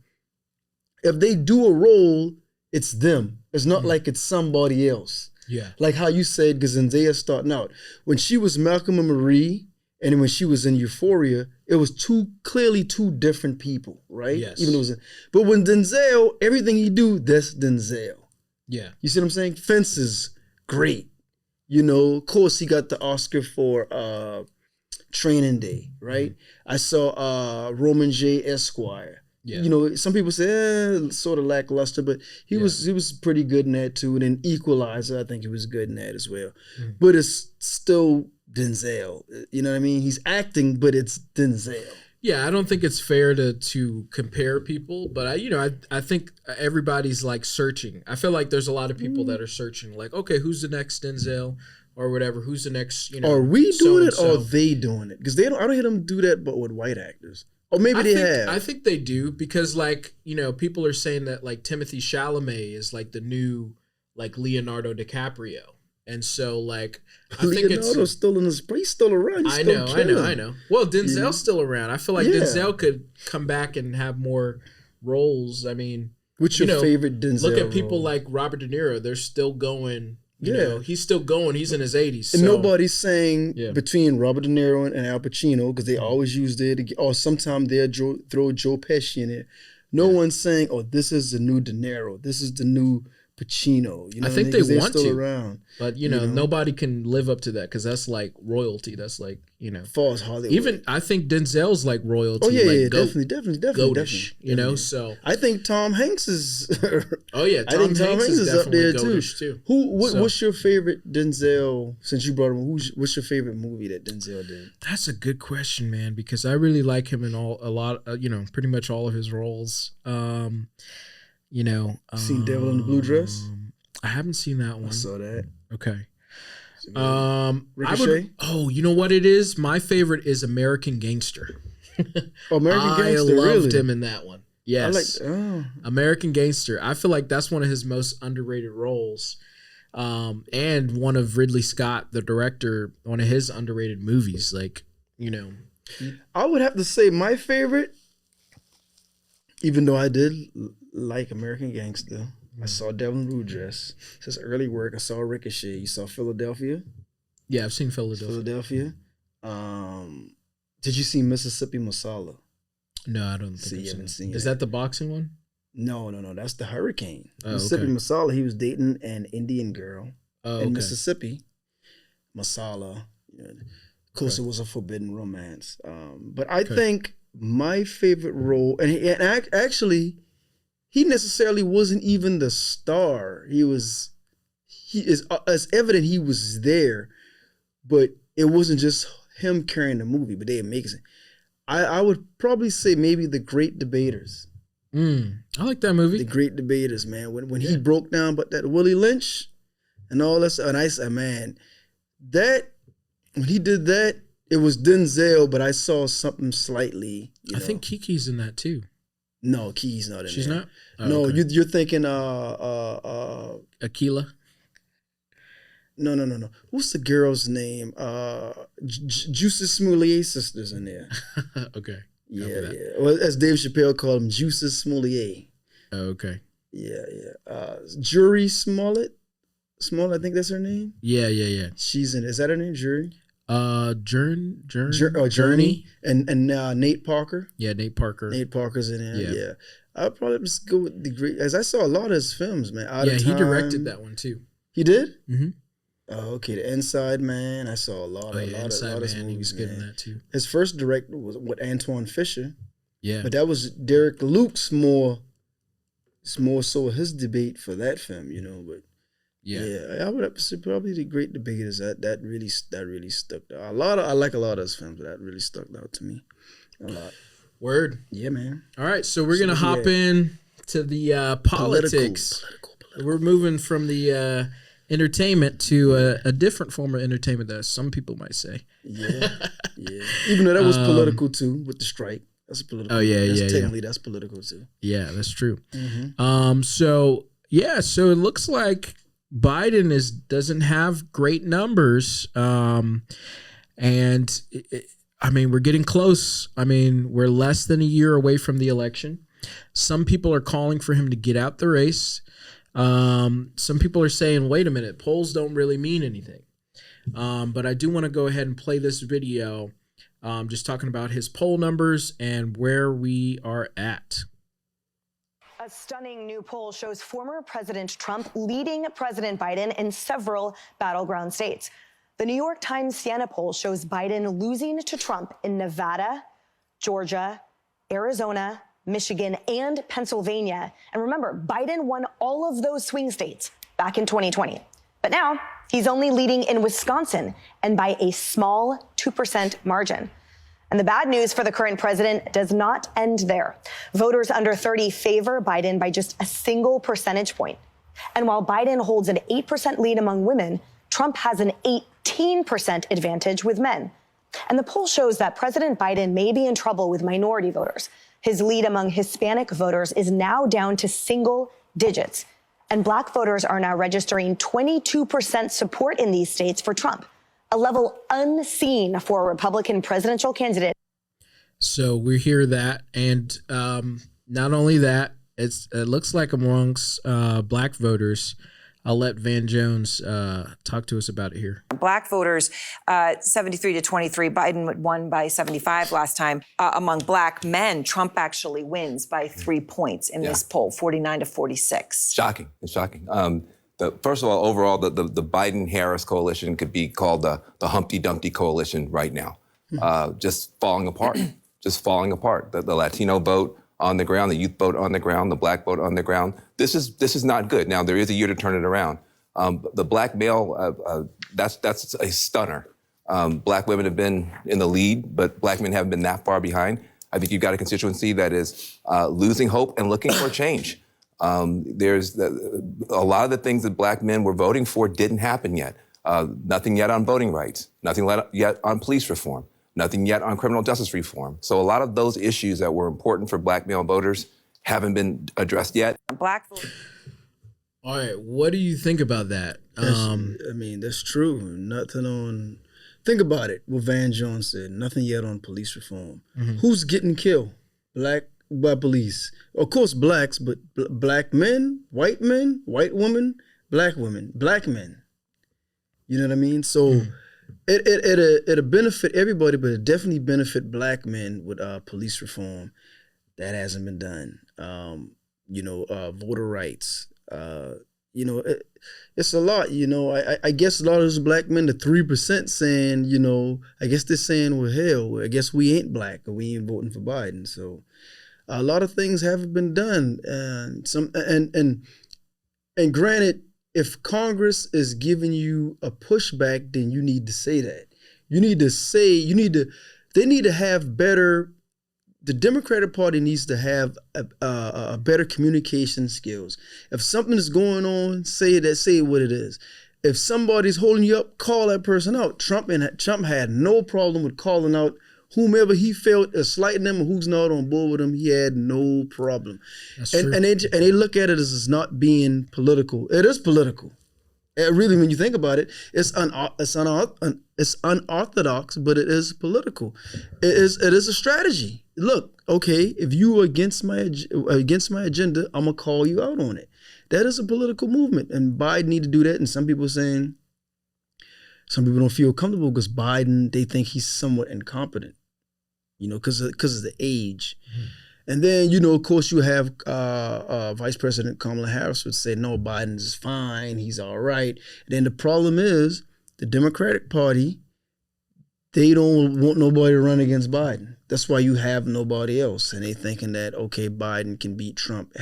if they do a role, it's them. It's not like it's somebody else. Yeah. Like how you said, because Zendaya starting out. When she was Malcolm and Marie, and then when she was in Euphoria, it was clearly two different people, right? Yes. Even though it was, but when Denzel, everything he do, that's Denzel. Yeah. You see what I'm saying? Fences, great. You know, of course he got the Oscar for Training Day, right? I saw Roman J. Esquire. Yeah. You know, some people say sort of lackluster, but he was pretty good in that too. And then Equalizer, I think he was good in that as well. But it's still Denzel. You know what I mean? He's acting, but it's Denzel. Yeah, I don't think it's fair to compare people, but I think everybody's like searching. I feel like there's a lot of people that are searching, like, okay, who's the next Denzel or whatever? Who's the next? Are we doing it or are they doing it? Because I don't hear them do that, but with white actors. Or maybe they have. I think they do because, like, people are saying that like Timothée Chalamet is like the new like Leonardo DiCaprio, and so like I think Leonardo's still in his. He's still around. I know. Well, Denzel's still around. I feel like Denzel could come back and have more roles. I mean, what's your favorite Denzel? Look at people like Robert De Niro. They're still going. You know, he's still going. He's in his 80s. And nobody's saying between Robert De Niro and Al Pacino, because they always use it, or sometimes they'll throw Joe Pesci in it. No one's saying, oh, this is the new De Niro. This is the new Pacino. You know, I think they want still to, around. But nobody can live up to that because that's like royalty. That's like false Hollywood. Even I think Denzel's like royalty. Oh yeah, like definitely. Goatish, definitely. So I think Tom Hanks is. Oh yeah, Tom Hanks is up there too. What's your favorite Denzel? Since you brought him, what's your favorite movie that Denzel did? That's a good question, man. Because I really like him in pretty much all of his roles. Seen Devil in the Blue Dress? I haven't seen that one. I saw that. Okay. Ricochet? You know what it is? My favorite is American Gangster. American Gangster, I loved really? him in that one. Yes. American Gangster. I feel like that's one of his most underrated roles. And one of Ridley Scott, the director, one of his underrated movies. Like, I would have to say my favorite, even though I did like American Gangster. I saw Devil in the Blue Dress. Since early work, I saw Ricochet. You saw Philadelphia? Yeah, I've seen Philadelphia. Did you see Mississippi Masala? No, I don't think you haven't seen Is that the boxing one? No. That's the Hurricane. Oh, Mississippi Masala, he was dating an Indian girl in okay. Mississippi. Masala. Of course, it was a forbidden romance. But I think my favorite role, and actually, he necessarily wasn't even the star. He is as evident he was there, but it wasn't just him carrying the movie, but they make it. I would probably say maybe The Great Debaters. I like that movie. The Great Debaters, man. When he broke down but that Willie Lynch and all that stuff, and I said, man, that when he did that, it was Denzel, but I saw something slightly. I think KeKe's in that too. No, Key's not in She's there. not? Oh, no, okay. You're thinking Akila? No. What's the girl's name? Juices Smoulier sisters in there. Okay. Yeah. Well, as Dave Chappelle called them, Juices Smoulier. Oh, okay. Yeah. Jury Smollett, I think that's her name. Yeah. She's in. Is that her name, Jury? Journey and Nate Parker. Yeah, Nate Parker. Nate Parker's in there. Yeah. I'd probably just go with The Great, as I saw a lot of his films, man. He directed that one too. He did? Mm-hmm. Oh, okay. The Inside Man. I saw a lot of his movies. He was good in that too. His first director was with Antoine Fisher. Yeah. But that was Derek Luke's more. It's more so his debate for that film, but. Yeah, I would have to say probably The Great Debaters. That really stuck out. I like a lot of his films, but that really stuck out to me a lot. Word. Yeah, man. All right, so we're gonna hop in to the politics. Political. We're moving from the entertainment to a different form of entertainment that some people might say. Yeah. Even though that was political too, with the strike. That's political. Oh yeah. Technically, that's political too. Yeah, that's true. Mm-hmm. So it looks like Biden doesn't have great numbers, and we're getting close. We're less than a year away from the election. Some people are calling for him to get out the race. Some people are saying, wait a minute, polls don't really mean anything. But I do want to go ahead and play this video, just talking about his poll numbers and where we are at. A stunning new poll shows former President Trump leading President Biden in several battleground states. The New York Times Siena poll shows Biden losing to Trump in Nevada, Georgia, Arizona, Michigan, and Pennsylvania. And remember, Biden won all of those swing states back in 2020. But now he's only leading in Wisconsin, and by a small 2% margin. And the bad news for the current president does not end there. Voters under 30 favor Biden by just a single percentage point. And while Biden holds an 8% lead among women, Trump has an 18% advantage with men. And the poll shows that President Biden may be in trouble with minority voters. His lead among Hispanic voters is now down to single digits. And black voters are now registering 22% support in these states for Trump, a level unseen for a Republican presidential candidate. So we hear that. And not only that, it looks like amongst black voters. I'll let Van Jones talk to us about it here. Black voters, 73 to 23. Biden won by 75 last time. Among black men, Trump actually wins by 3 points in this poll, 49 to 46. Shocking. It's shocking. First of all, overall, the Biden-Harris coalition could be called the Humpty Dumpty coalition right now. Just falling apart. Just falling apart. The Latino vote on the ground, the youth vote on the ground, the black vote on the ground. This is not good. Now, there is a year to turn it around. The black male, that's a stunner. Black women have been in the lead, but black men haven't been that far behind. I think you've got a constituency that is losing hope and looking for change. There's a lot of the things that black men were voting for didn't happen yet. Nothing yet on voting rights, nothing yet on police reform, nothing yet on criminal justice reform. So a lot of those issues that were important for black male voters haven't been addressed yet. Black voters. All right, what do you think about that? I mean, that's true. Nothing on. Think about it. What Van Jones said. Nothing yet on police reform. Mm-hmm. Who's getting killed? By police. Of course, blacks, but black men, white women, black men. You know what I mean? So it'll benefit everybody, but it definitely benefit black men with police reform. That hasn't been done. Voter rights. It's a lot. I guess a lot of those black men, the 3% saying, I guess they're saying, well, hell, I guess we ain't black or we ain't voting for Biden. So a lot of things haven't been done. And granted, if Congress is giving you a pushback, then you need to say that. They need to have better. The Democratic Party needs to have a better communication skills. If something is going on, say what it is. If somebody's holding you up, call that person out. Trump had no problem with calling out whomever he felt is slighting them or who's not on board with him. He had no problem. That's true. And they look at it as not being political. It is political. Really, when you think about it, it's unorthodox, but it is political. It is a strategy. Look, okay, if you are against my agenda, I'm gonna call you out on it. That is a political movement, and Biden need to do that. And some people don't feel comfortable because Biden, they think he's somewhat incompetent, because of the age. Mm-hmm. And then, of course, you have Vice President Kamala Harris would say, no, Biden is fine, he's all right. And then the problem is the Democratic Party, they don't want nobody to run against Biden. That's why you have nobody else. And they thinking that, okay, Biden can beat Trump.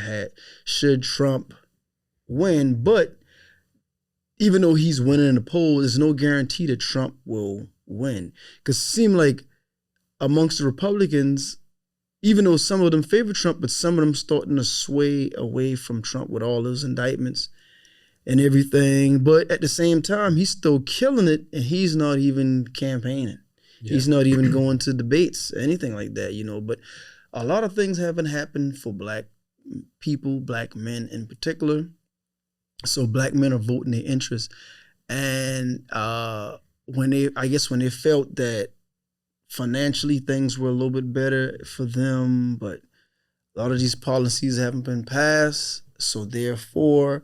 Should Trump win? But even though he's winning in the poll, there's no guarantee that Trump will win. Because it seemed like amongst the Republicans, even though some of them favor Trump, but some of them starting to sway away from Trump with all those indictments and everything. But at the same time, he's still killing it, and he's not even campaigning. Yeah. He's not even going to debates, anything like that, But a lot of things haven't happened for black people, black men in particular. So black men are voting their interests. And when they felt that financially things were a little bit better for them, but a lot of these policies haven't been passed. So therefore,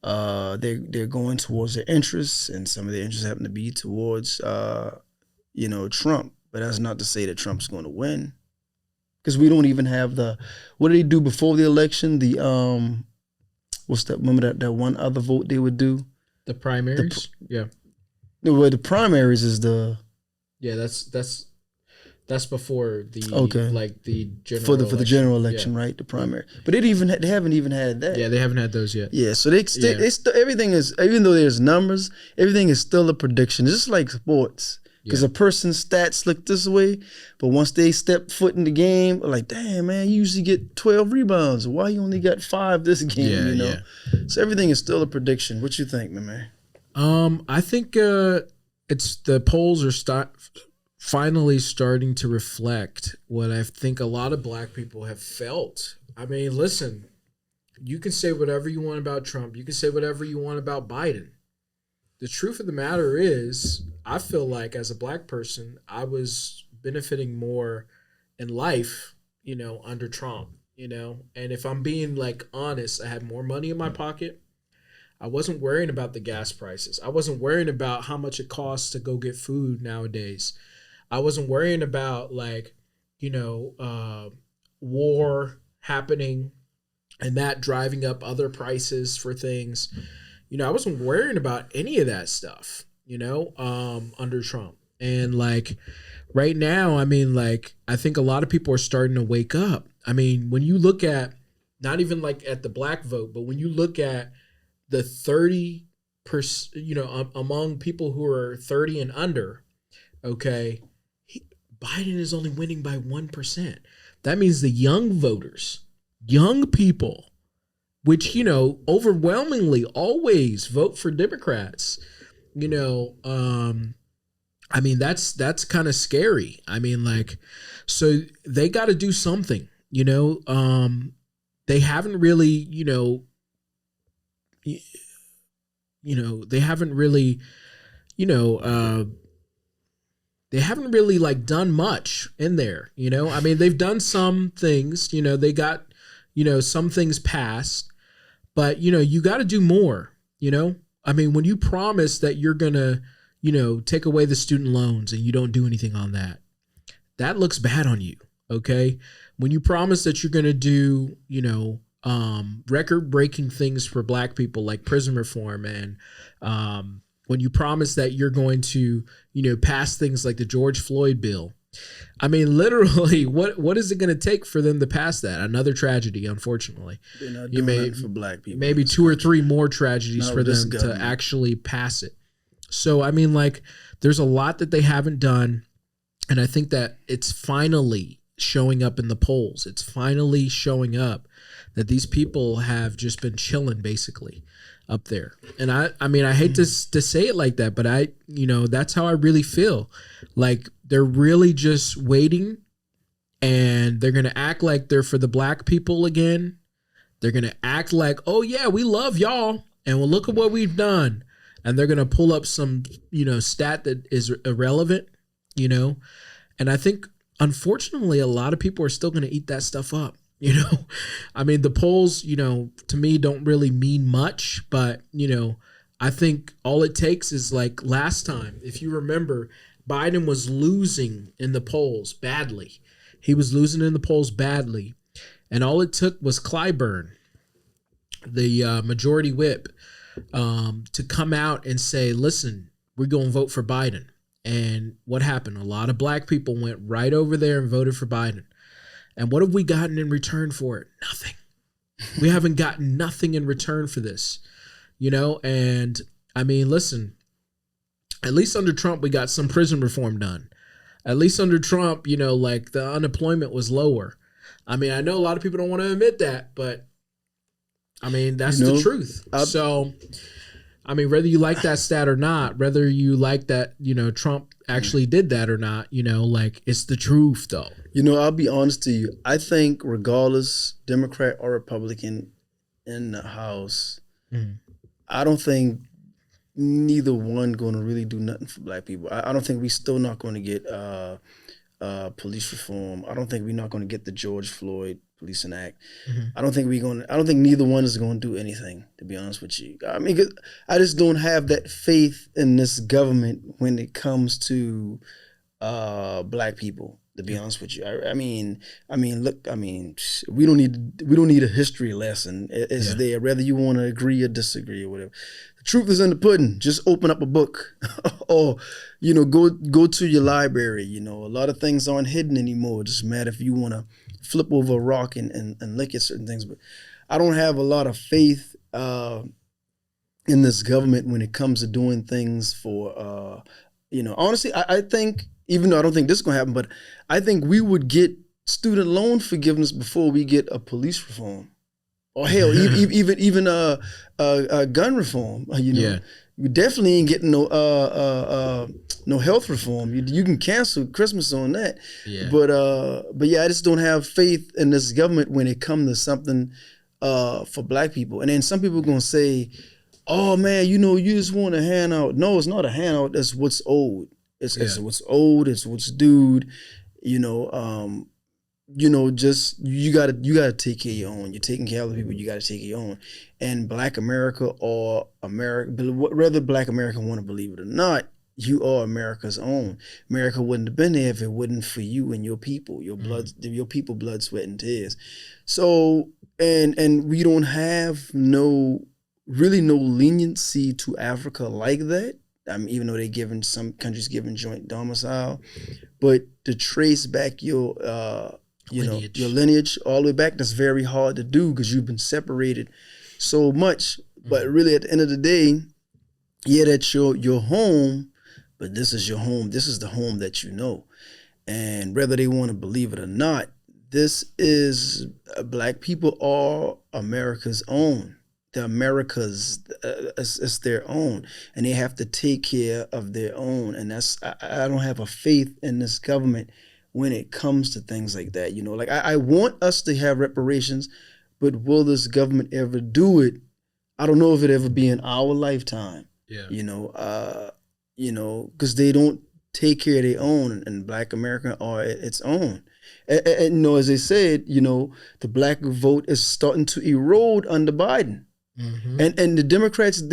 they're going towards their interests, and some of their interests happen to be towards Trump. But that's not to say that Trump's going to win, because we don't even have what did they do before the election? The what's that? Remember that one other vote they would do? The primaries. Yeah. No, the primaries is the. Yeah, that's before the the general for the election. general election, right? The primary, but they haven't even had that. Yeah, they haven't had those yet. Yeah, so everything is, even though there's numbers, everything is still a prediction. It's just like sports, because a person's stats look this way, but once they step foot in the game, like, damn man, you usually get 12 rebounds. Why you only got 5 this game? So everything is still a prediction. What you think, my man? I think it's the polls are finally starting to reflect what I think a lot of black people have felt. I mean, listen, you can say whatever you want about Trump. You can say whatever you want about Biden. The truth of the matter is, I feel like as a black person, I was benefiting more in life, under Trump, and if I'm being honest, I had more money in my pocket. I wasn't worrying about the gas prices. I wasn't worrying about how much it costs to go get food nowadays. I wasn't worrying about war happening and that driving up other prices for things. I wasn't worrying about any of that stuff, under Trump. And right now, I mean, I think a lot of people are starting to wake up. I mean, when you look at, not even at the black vote, but when you look at the 30%, among people who are 30 and under, okay, Biden is only winning by 1%. That means the young voters, young people, which, overwhelmingly always vote for Democrats, I mean, that's kind of scary. I mean, so they got to do something, they haven't really, they haven't really, they haven't really done much in there, I mean, they've done some things, they got, some things passed, but, you got to do more, I mean, when you promise that you're going to, take away the student loans and you don't do anything on that, that looks bad on you. Okay. When you promise that you're going to do, record-breaking things for black people like prison reform, and when you promise that you're going to, pass things like the George Floyd bill. I mean, literally, what is it going to take for them to pass that? Another tragedy, unfortunately. They're not doing that for black people. Maybe 2 or 3 more tragedies for them to actually pass it. So, I mean, there's a lot that they haven't done, and I think that it's finally showing up in the polls. It's finally showing up that these people have just been chilling basically up there. And I mean, I hate to say it like that, but that's how I really feel. They're really just waiting, and they're going to act like they're for the black people again. They're going to act like, oh yeah, we love y'all, and well, look at what we've done. And they're going to pull up some, stat that is irrelevant, and I think, unfortunately, a lot of people are still going to eat that stuff up. I mean, the polls, to me don't really mean much, but, I think all it takes is last time, if you remember, Biden was losing in the polls badly. He was losing in the polls badly. And all it took was Clyburn, the majority whip, to come out and say, listen, we're going to vote for Biden. And what happened? A lot of black people went right over there and voted for Biden. And what have we gotten in return for it? Nothing. We haven't gotten nothing in return for this, and I mean, listen, at least under Trump, we got some prison reform done. At least under Trump, the unemployment was lower. I mean, I know a lot of people don't want to admit that, but I mean, that's the truth. So, I mean, whether you like that stat or not, whether you like that, Trump actually did that or not, it's the truth though. I'll be honest to you. I think regardless, Democrat or Republican in the House, I don't think neither one going to really do nothing for black people. I don't think we still not going to get police reform. I don't think we're not going to get the George Floyd Policing Act. I don't think neither one is going to do anything, to be honest with you. I mean, 'cause I just don't have that faith in this government when it comes to black people, to be honest with you. I mean, look, we don't need a history lesson. It's there, whether you want to agree or disagree or whatever. The truth is in the pudding. Just open up a book, or go to your library. A lot of things aren't hidden anymore. It doesn't matter if you want to flip over a rock and look at certain things. But I don't have a lot of faith in this government when it comes to doing things for. Honestly, I think, even though I don't think this is going to happen, but I think we would get student loan forgiveness before we get a police reform, or hell, even a gun reform. We definitely ain't getting no health reform. You can cancel Christmas on that. But yeah, I just don't have faith in this government when it comes to something for black people. And then some people are gonna say, "Oh man, you just want a handout." No, it's not a handout. That's what's owed. It's what's old. It's what's dude. Just you gotta take care of your own. You're taking care of other people. You gotta take care of your own. And Black America or America, whether Black America want to believe it or not, you are America's own. America wouldn't have been there if it wasn't for you and your people, your people, blood, sweat, and tears. So and we don't have no leniency to Africa like that. Even though some countries giving joint domicile, but to trace back your your lineage all the way back, that's very hard to do because you've been separated so much. But really, at the end of the day, yeah, that's your home, but this is your home. This is the home that you know. And whether they want to believe it or not, this is black people are America's own. The Americas is their own, and they have to take care of their own. And I don't have a faith in this government when it comes to things like that. I want us to have reparations, but will this government ever do it? I don't know if it ever be in our lifetime. Because they don't take care of their own, and Black America are its own. And as they said, the black vote is starting to erode under Biden. And the Democrats,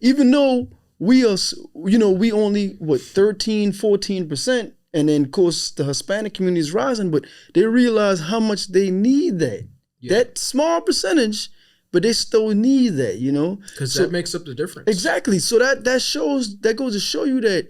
even though we are, we only 13-14%, and then of course the Hispanic community is rising, but they realize how much they need that small percentage, but they still need that, because that makes up the difference. Exactly. So that goes to show you that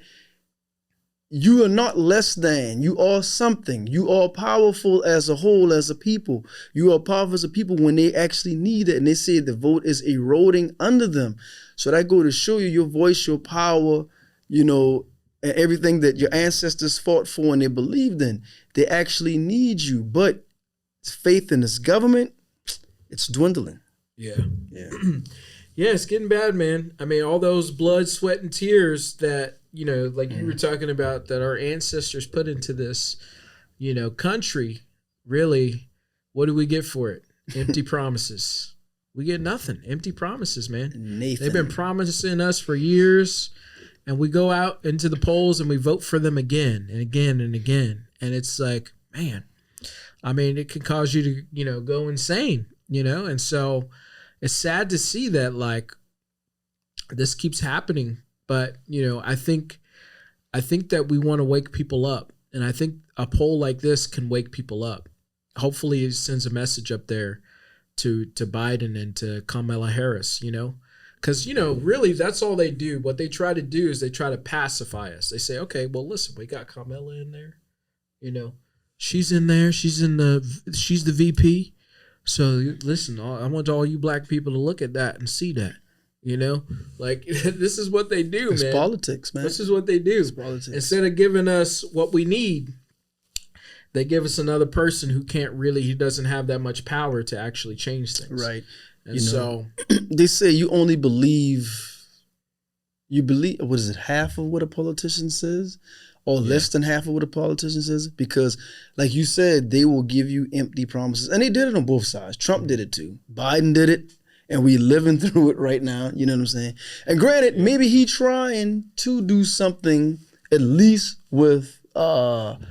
you are not less than. You are something. You are powerful as a whole, as a people. You are powerful as a people when they actually need it. And they say the vote is eroding under them. So that go to show you your voice, your power, and everything that your ancestors fought for and they believed in. They actually need you. But faith in this government, it's dwindling. Yeah. Yeah, it's getting bad, man. I mean, all those blood, sweat, and tears that, like you were talking about, that our ancestors put into this, country, really, what do we get for it? Empty promises. We get nothing. Empty promises, man. Nathan. They've been promising us for years, and we go out into the polls and we vote for them again and again and again. And it's like, man, I mean, it can cause you to, go insane, and so it's sad to see that, like, this keeps happening. But, I think that we want to wake people up. And I think a poll like this can wake people up. Hopefully it sends a message up there to Biden and to Kamala Harris, Because, really, that's all they do. What they try to do is they try to pacify us. They say, okay, well, listen, we got Kamala in there. She's in there. She's the VP. So listen, I want all you black people to look at that and see that, like this is what they do, it's man. It's politics, man. This is what they do. It's politics. Instead of giving us what we need, they give us another person who doesn't have that much power to actually change things. Right. And so they say you believe, what is it, half of what a politician says? Or less than half of what a politician says, because, like you said, they will give you empty promises, and they did it on both sides. Trump did it too. Biden did it, and we living through it right now. You know what I'm saying? And granted, maybe he trying to do something at least with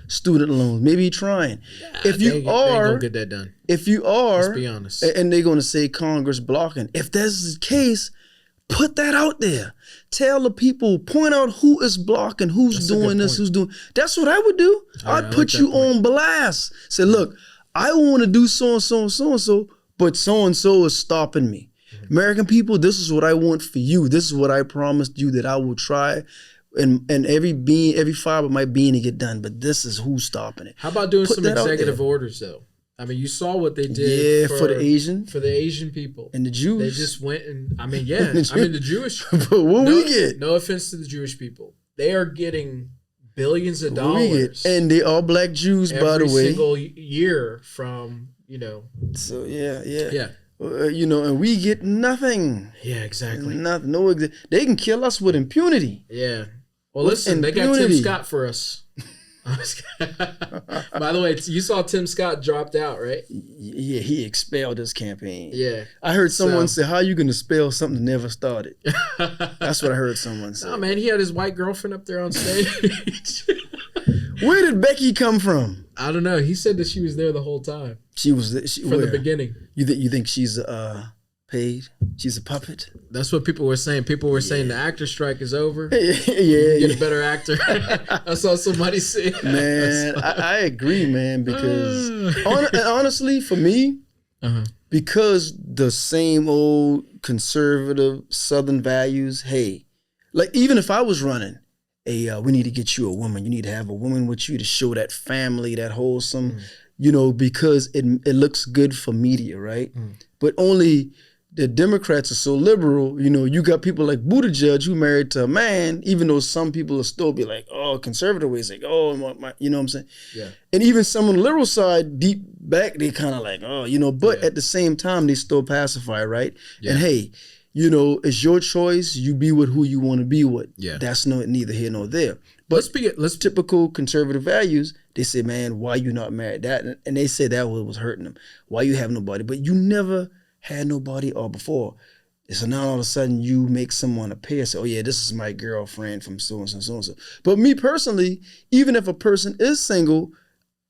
student loans. Maybe he trying. If They you ain't are, gonna get that done. if you are, Let's be honest. and they're gonna say Congress blocking. If that's the case, put that out there. Tell the people, point out who is blocking, who's doing this, who's doing. That's what I would do. I'd put you on blast. Say, look, I want to do so and so and so and so, but so and so is stopping me. American people, this is what I want for you. This is what I promised you that I will try, and every fiber of my being to get done. But this is who's stopping it. How about doing Put some that out executive there. orders though? I mean, you saw what they did for the Asian people and the Jews. They just went and I mean, yeah, I mean the Jewish. But what we get? No offense to the Jewish people, they are getting billions of dollars, and they are black Jews, by the way, every single year from So yeah. And we get nothing. Yeah, exactly. Nothing. No. They can kill us with impunity. Yeah. Well, listen, they got Tim Scott for us. By the way, you saw Tim Scott dropped out, right? Yeah, he expelled his campaign. Yeah. I heard someone say, how are you going to spell something that never started? That's what I heard someone say. Oh, man, he had his white girlfriend up there on stage. Where did Becky come from? I don't know. He said that she was there the whole time. She was from the beginning. You think she's paid? She's a puppet? That's what people were saying. People were saying the actor strike is over. Yeah, get a better actor. I saw somebody say. Man, I agree, man. Because honestly, for me, because the same old conservative Southern values. Hey, like even if I was running, we need to get you a woman. You need to have a woman with you to show that family, that wholesome. Because it looks good for media, right? But only the Democrats are so liberal. You got people like Buttigieg who married to a man, even though some people will still be like, oh, conservative ways, like, oh, my, you know what I'm saying? Yeah. And even some on the liberal side, deep back, they kind of like, oh, but at the same time, they still pacify, right? Yeah. And hey, it's your choice. You be with who you want to be with. Yeah. That's neither here nor there. But let's typical conservative values. They say, man, why you not married? That and they say that was hurting them. Why you have nobody? But you never had nobody or before. So now all of a sudden you make someone appear. Say, oh yeah, this is my girlfriend from so and so, so and so. But me personally, even if a person is single,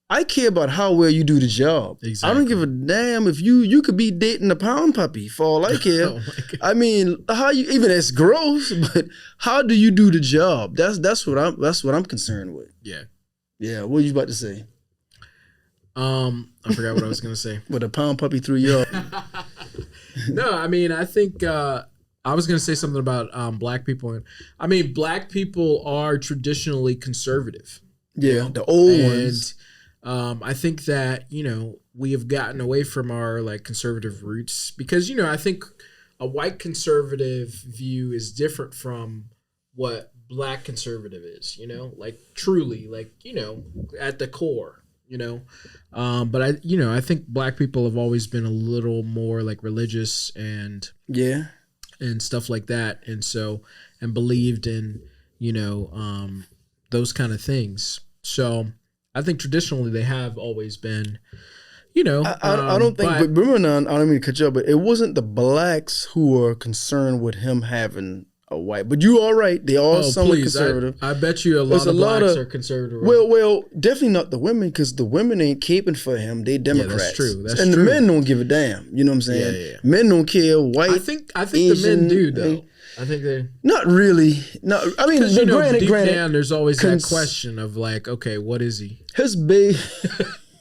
I care about how well you do the job. Exactly. I don't give a damn if you could be dating a pound puppy for all I care. Oh I mean, how you even it's gross, but how do you do the job? That's what I'm concerned with. Yeah. Yeah. What were you about to say? I forgot what I was gonna say. With a pound puppy through your No, I mean I think I was gonna say something about black people. I mean, black people are traditionally conservative. Yeah, the old ones. I think that, we have gotten away from our like conservative roots because, I think a white conservative view is different from what black conservative is, like truly, like, at the core, but I think black people have always been a little more like religious and stuff like that. And believed in, those kind of things. So I think traditionally they have always been, I don't think, but remember now, I don't mean to cut you up, but it wasn't the blacks who were concerned with him having a white. But you are right; they are somewhat conservative. I bet you a lot of blacks are conservative. Well, definitely not the women, because the women ain't caping for him. They Democrats. Yeah, that's true. And the men don't give a damn. You know what I'm saying? Yeah. Men don't care. White. I think Asian, the men do though. I think they not really. No, I mean, deep down, there's always that question of like, okay, what is he? His baby.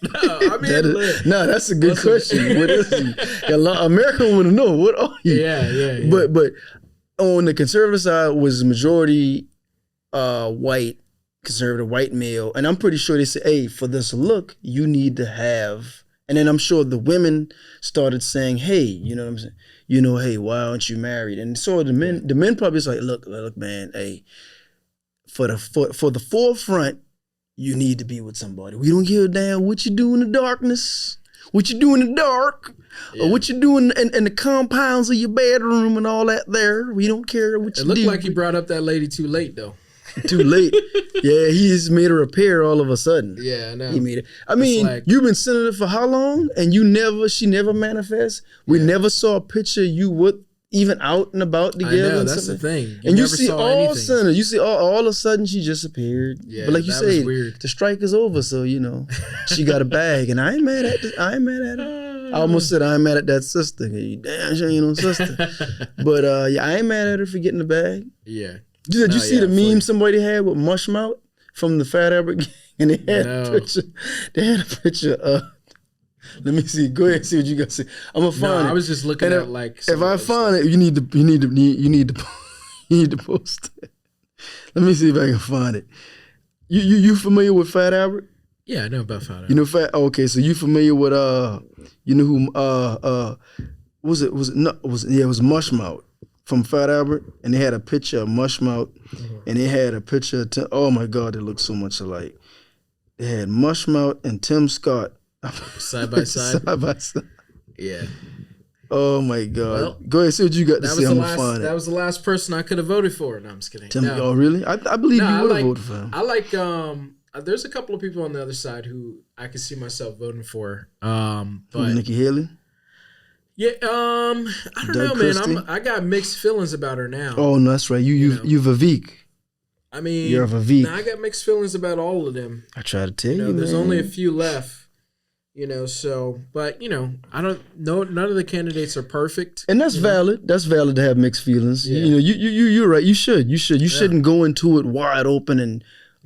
That's a good question. What is he? America want to know, what are you? Yeah. But on the conservative side was majority white, conservative white male, and I'm pretty sure they said, hey, for this look, you need to have. And then I'm sure the women started saying, hey, you know what I'm saying? Hey, why aren't you married? And so the men probably was like, look, man, hey, for the forefront, you need to be with somebody. We don't give a damn what you do in the darkness, what you do in the dark, or what you do in the compounds of your bedroom and all that there. We don't care what you do. It looked like he brought up that lady too late, though. Too late. Yeah, he's made her appear all of a sudden. Yeah, I know. He made it. I mean, you've been senator for how long? And she never manifests? We never saw a picture of you with even out and about together. I know, and that's stuff. the thing. And you never see saw all anything. of a sudden, all of a sudden she disappeared. Yeah, but like you that was say, weird. the strike is over, so she got a bag, and I ain't mad at her. I almost said I ain't mad at that sister. Damn, she ain't no sister. But I ain't mad at her for getting the bag. Yeah. Did you see the meme somebody had with Mushmouth from the Fat Albert Gang? And they had a picture. They had a picture of. Let me see. Go ahead and see what you got to see. I'm gonna find it. I was just looking at if I find it, you need to post it. Let me see if I can find it. You familiar with Fat Albert? Yeah, I know about Fat Albert. You know Fat. Okay, so you familiar with you know who was it Mushmouth from Fat Albert, and they had a picture of Mushmouth, and they had a picture of oh my God, they look so much alike. They had Mushmouth and Tim Scott side by side. Side by side. Yeah. Oh my God. Well, go ahead, see what you got to see. I'm gonna find it. That was the last person I could have voted for. No, I'm just kidding. Oh really? I believe you would have voted for him. I like there's a couple of people on the other side who I could see myself voting for. But Nikki Haley? Yeah, I don't know, man. I got mixed feelings about her now. Oh no, that's right. You Vivek. I mean, you're a Vivek. Now I got mixed feelings about all of them. I try to tell you, there's man. only a few left. So, but I don't know. None of the candidates are perfect, and that's valid. That's valid to have mixed feelings. Yeah. You're right. You shouldn't go into it wide open and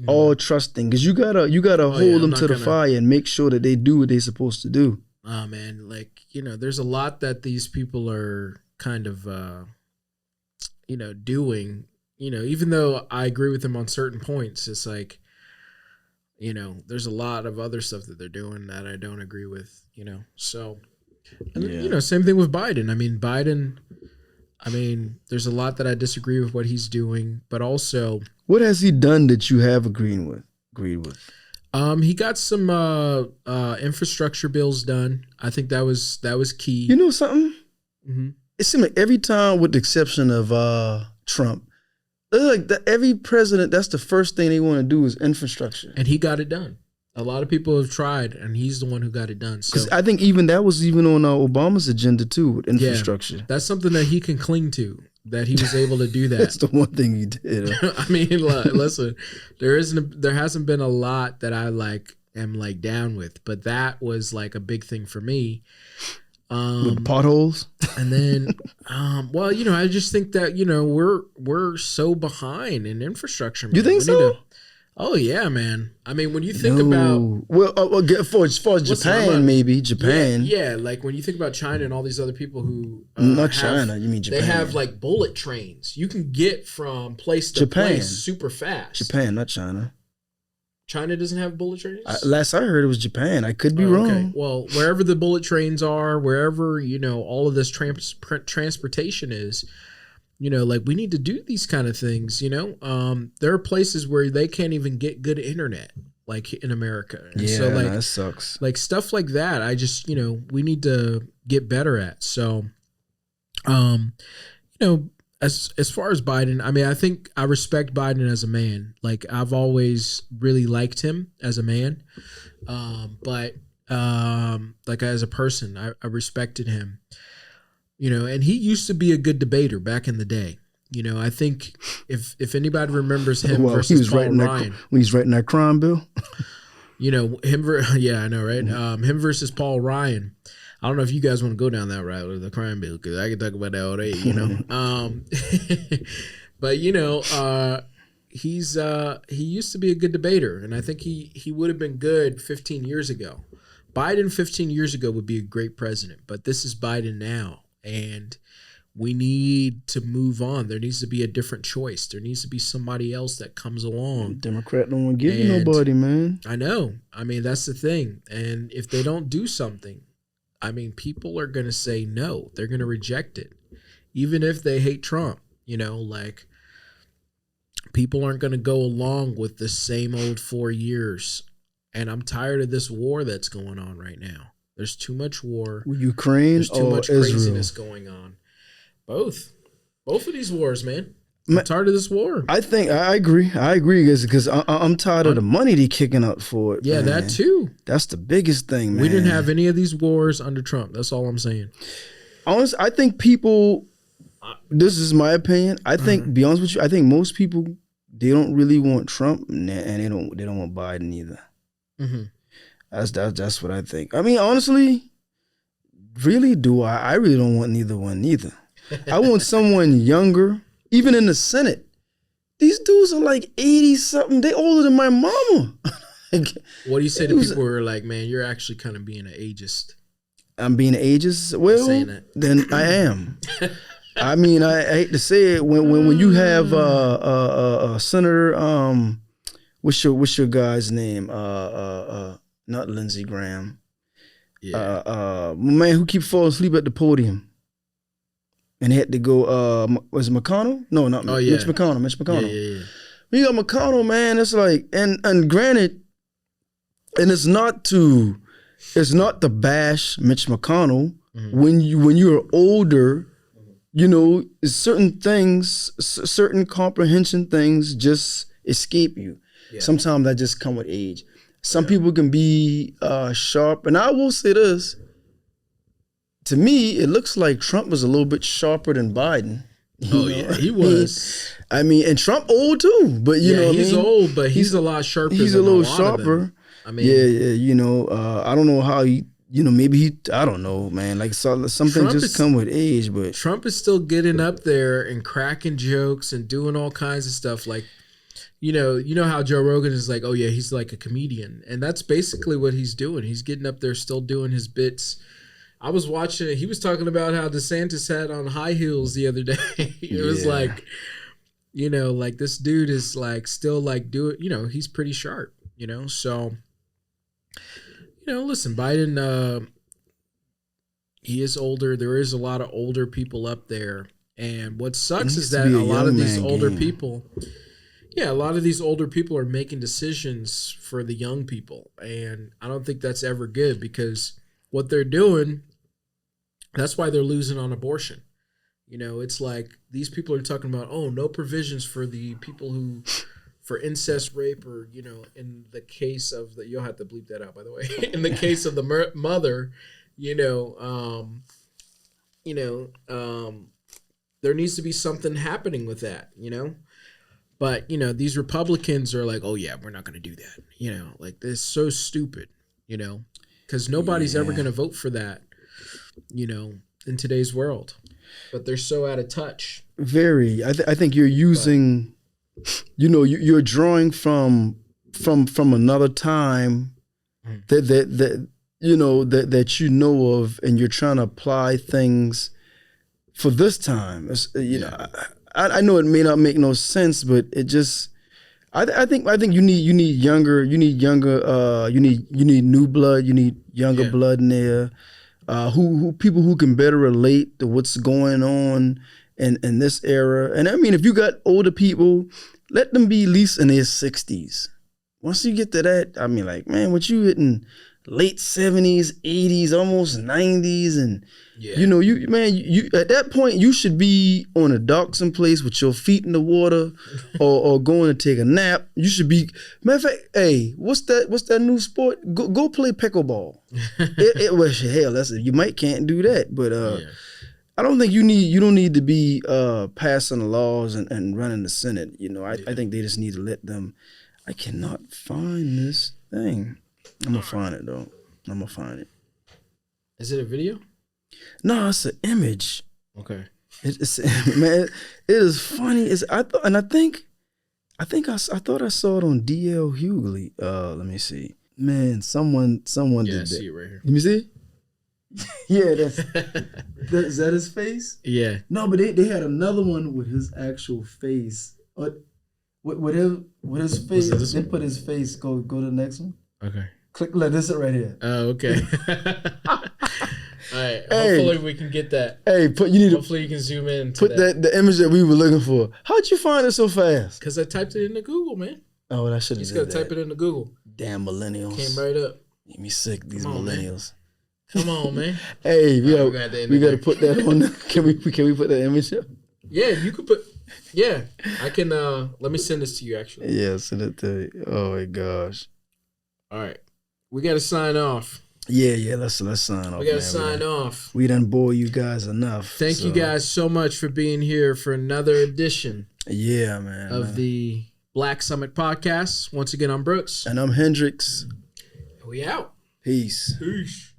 all trusting, because you gotta hold them to the fire and make sure that they do what they're supposed to do. Oh man, there's a lot that these people are kind of doing. Even though I agree with them on certain points, it's like, there's a lot of other stuff that they're doing that I don't agree with, So, and, same thing with Biden. I mean, there's a lot that I disagree with what he's doing, but also, what has he done that you have agreed with? He got some infrastructure bills done. I think that was key. You know something? Mm-hmm. It seems like every time, with the exception of Trump, every president, that's the first thing they want to do is infrastructure. And he got it done. A lot of people have tried, and he's the one who got it done. So I think that was even on Obama's agenda too, with infrastructure. Yeah, that's something that he can cling to, that he was able to do that. That's the one thing he did. I mean, listen, there hasn't been a lot that I am down with, but that was a big thing for me. With potholes, and then, I just think that we're so behind in infrastructure. Man. You think so? Oh yeah, man. I mean, when you think about as far as Japan, maybe Japan. Yeah, when you think about China and all these other people who not China, you mean Japan? They have bullet trains. You can get from place to place super fast. Japan, not China. China doesn't have bullet trains? Last I heard, it was Japan. I could be wrong. Okay. Well, wherever the bullet trains are, wherever, all of this transportation is, we need to do these kind of things, There are places where they can't even get good internet, in America. And so, that sucks. Stuff like that, I just, we need to get better at. So, as far as Biden, I mean, I think I respect Biden as a man. I've always really liked him as a man. But as a person, I respected him. And he used to be a good debater back in the day. I think if anybody remembers him versus Paul Ryan. When he's writing that crime bill. Yeah, I know, right? Him versus Paul Ryan. I don't know if you guys want to go down that route with the crime bill, because I can talk about that all day, But he used to be a good debater, and I think he would have been good 15 years ago. Biden 15 years ago would be a great president, but this is Biden now, and we need to move on. There needs to be a different choice. There needs to be somebody else that comes along. Democrat don't want to give you nobody, man. I know. I mean, that's the thing. And if they don't do something, I mean, people are going to say no. They're going to reject it. Even if they hate Trump, people aren't going to go along with the same old 4 years. And I'm tired of this war that's going on right now. There's too much war. Ukraine There's too much Israel? craziness going on. Both of these wars, man. I'm tired of this war. I think I agree. Because I'm tired of the money they kicking out for it. Yeah, man. that too. That's the biggest thing, man. We didn't have any of these wars under Trump. That's all I'm saying. Honestly, I think people this is my opinion. I think, be honest with you, I think most people, they don't really want Trump, and they don't want Biden either. Mm-hmm. That's what I think. I mean, honestly, really, do I really don't want neither one neither. I want someone younger, even in the Senate. These dudes are like 80-something. They older than my mama. What do you say to people who are like, man, you're actually kind of being an ageist? I'm being ageist? Well, then I am. I mean, I hate to say it. When you have Senator, what's your guy's name? Not Lindsey Graham. Yeah. Man who keep falling asleep at the podium. And had to go, was it McConnell? No, not Mitch McConnell. Mitch McConnell. Yeah. You got McConnell, man. It's like, and granted, and it's not to bash Mitch McConnell. When you're older, you know, certain things, certain comprehension things just escape you. Yeah. Sometimes that just come with age. Some people can be sharp, and I will say this. To me, it looks like Trump was a little bit sharper than Biden. Yeah, he was. I mean, and Trump old too, but you know, he's old, but he's a lot sharper. He's than a little lot sharper. I mean, you know, I don't know how he. You know, maybe I don't know, man. Like something just come with age, but Trump is still getting up there and cracking jokes and doing all kinds of stuff. Like, you know how Joe Rogan is like, oh yeah, he's like a comedian, and that's basically what he's doing. He's getting up there, still doing his bits. I was watching it. He was talking about how DeSantis had on high heels the other day. It was like, you know, like this dude is like still like he's pretty sharp, you know. So, you know, listen, Biden, he is older. There is a lot of older people up there, and what sucks is that a lot of these older people, a lot of these older people are making decisions for the young people, and I don't think that's ever good because what they're doing. That's why they're losing on abortion. You know, it's like these people are talking about, oh, no provisions for the people who, for incest, rape, or, you know, in the case of the, you'll have to bleep that out, by the way. In the case of the mother, there needs to be something happening with that, you know. But, you know, these Republicans are like, oh, yeah, we're not going to do that. You know, like this is so stupid, you know, because nobody's ever going to vote for that. You know, in today's world, but they're so out of touch. Very. I think you're using, you know, you're drawing from another time that you know that you know of, and you're trying to apply things for this time. You know, I know it may not make no sense, but it just. I think you need younger, you need new blood, you need younger blood in there. Who people who can better relate to what's going on in this era. And I mean, if you got older people, let them be at least in their 60s. Once you get to that, I mean, like, man, what you hitting late 70s, 80s, almost 90s, and you know, you at that point you should be on a dock someplace with your feet in the water, or going to take a nap. You should be. Matter of fact, hey, what's that new sport? Go play pickleball. You might can't do that, but I don't think you don't need to be passing laws and running the Senate. You know, I think they just need to let them. I cannot find this thing. I'm gonna find it though. I'm gonna find it. Is it a video? No, it's an image. Okay. It's man, it is funny. I thought I saw it on DL Hughley. Let me see. Man, someone did that. I see it right here. Let me see. Yeah, is that his face? Yeah. No, but they had another one with his actual face. With his face. They put his face. Go to the next one. Okay. Click. Like this right here. Oh, okay. All right. Hopefully we can get that. Hey, hopefully you can zoom in. Put the image that we were looking for. How'd you find it so fast? Because I typed it into Google, man. Oh, well, I should have. You just gotta type it into Google. Damn millennials. Came right up. Make me sick. These millennials. Man. Come on, man. Hey, we gotta put that on. Can we put that image up? Yeah, you could put. Yeah, I can. Let me send this to you. Actually. Yeah, send it to you. Oh my gosh. All right, we gotta sign off. Yeah. Let's sign off. We gotta sign off. We done bore you guys enough. Thank you guys so much for being here for another edition. Yeah, man. Of the Black Summit Podcast. Once again, I'm Brooks. And I'm Hendrix. We out. Peace. Peace.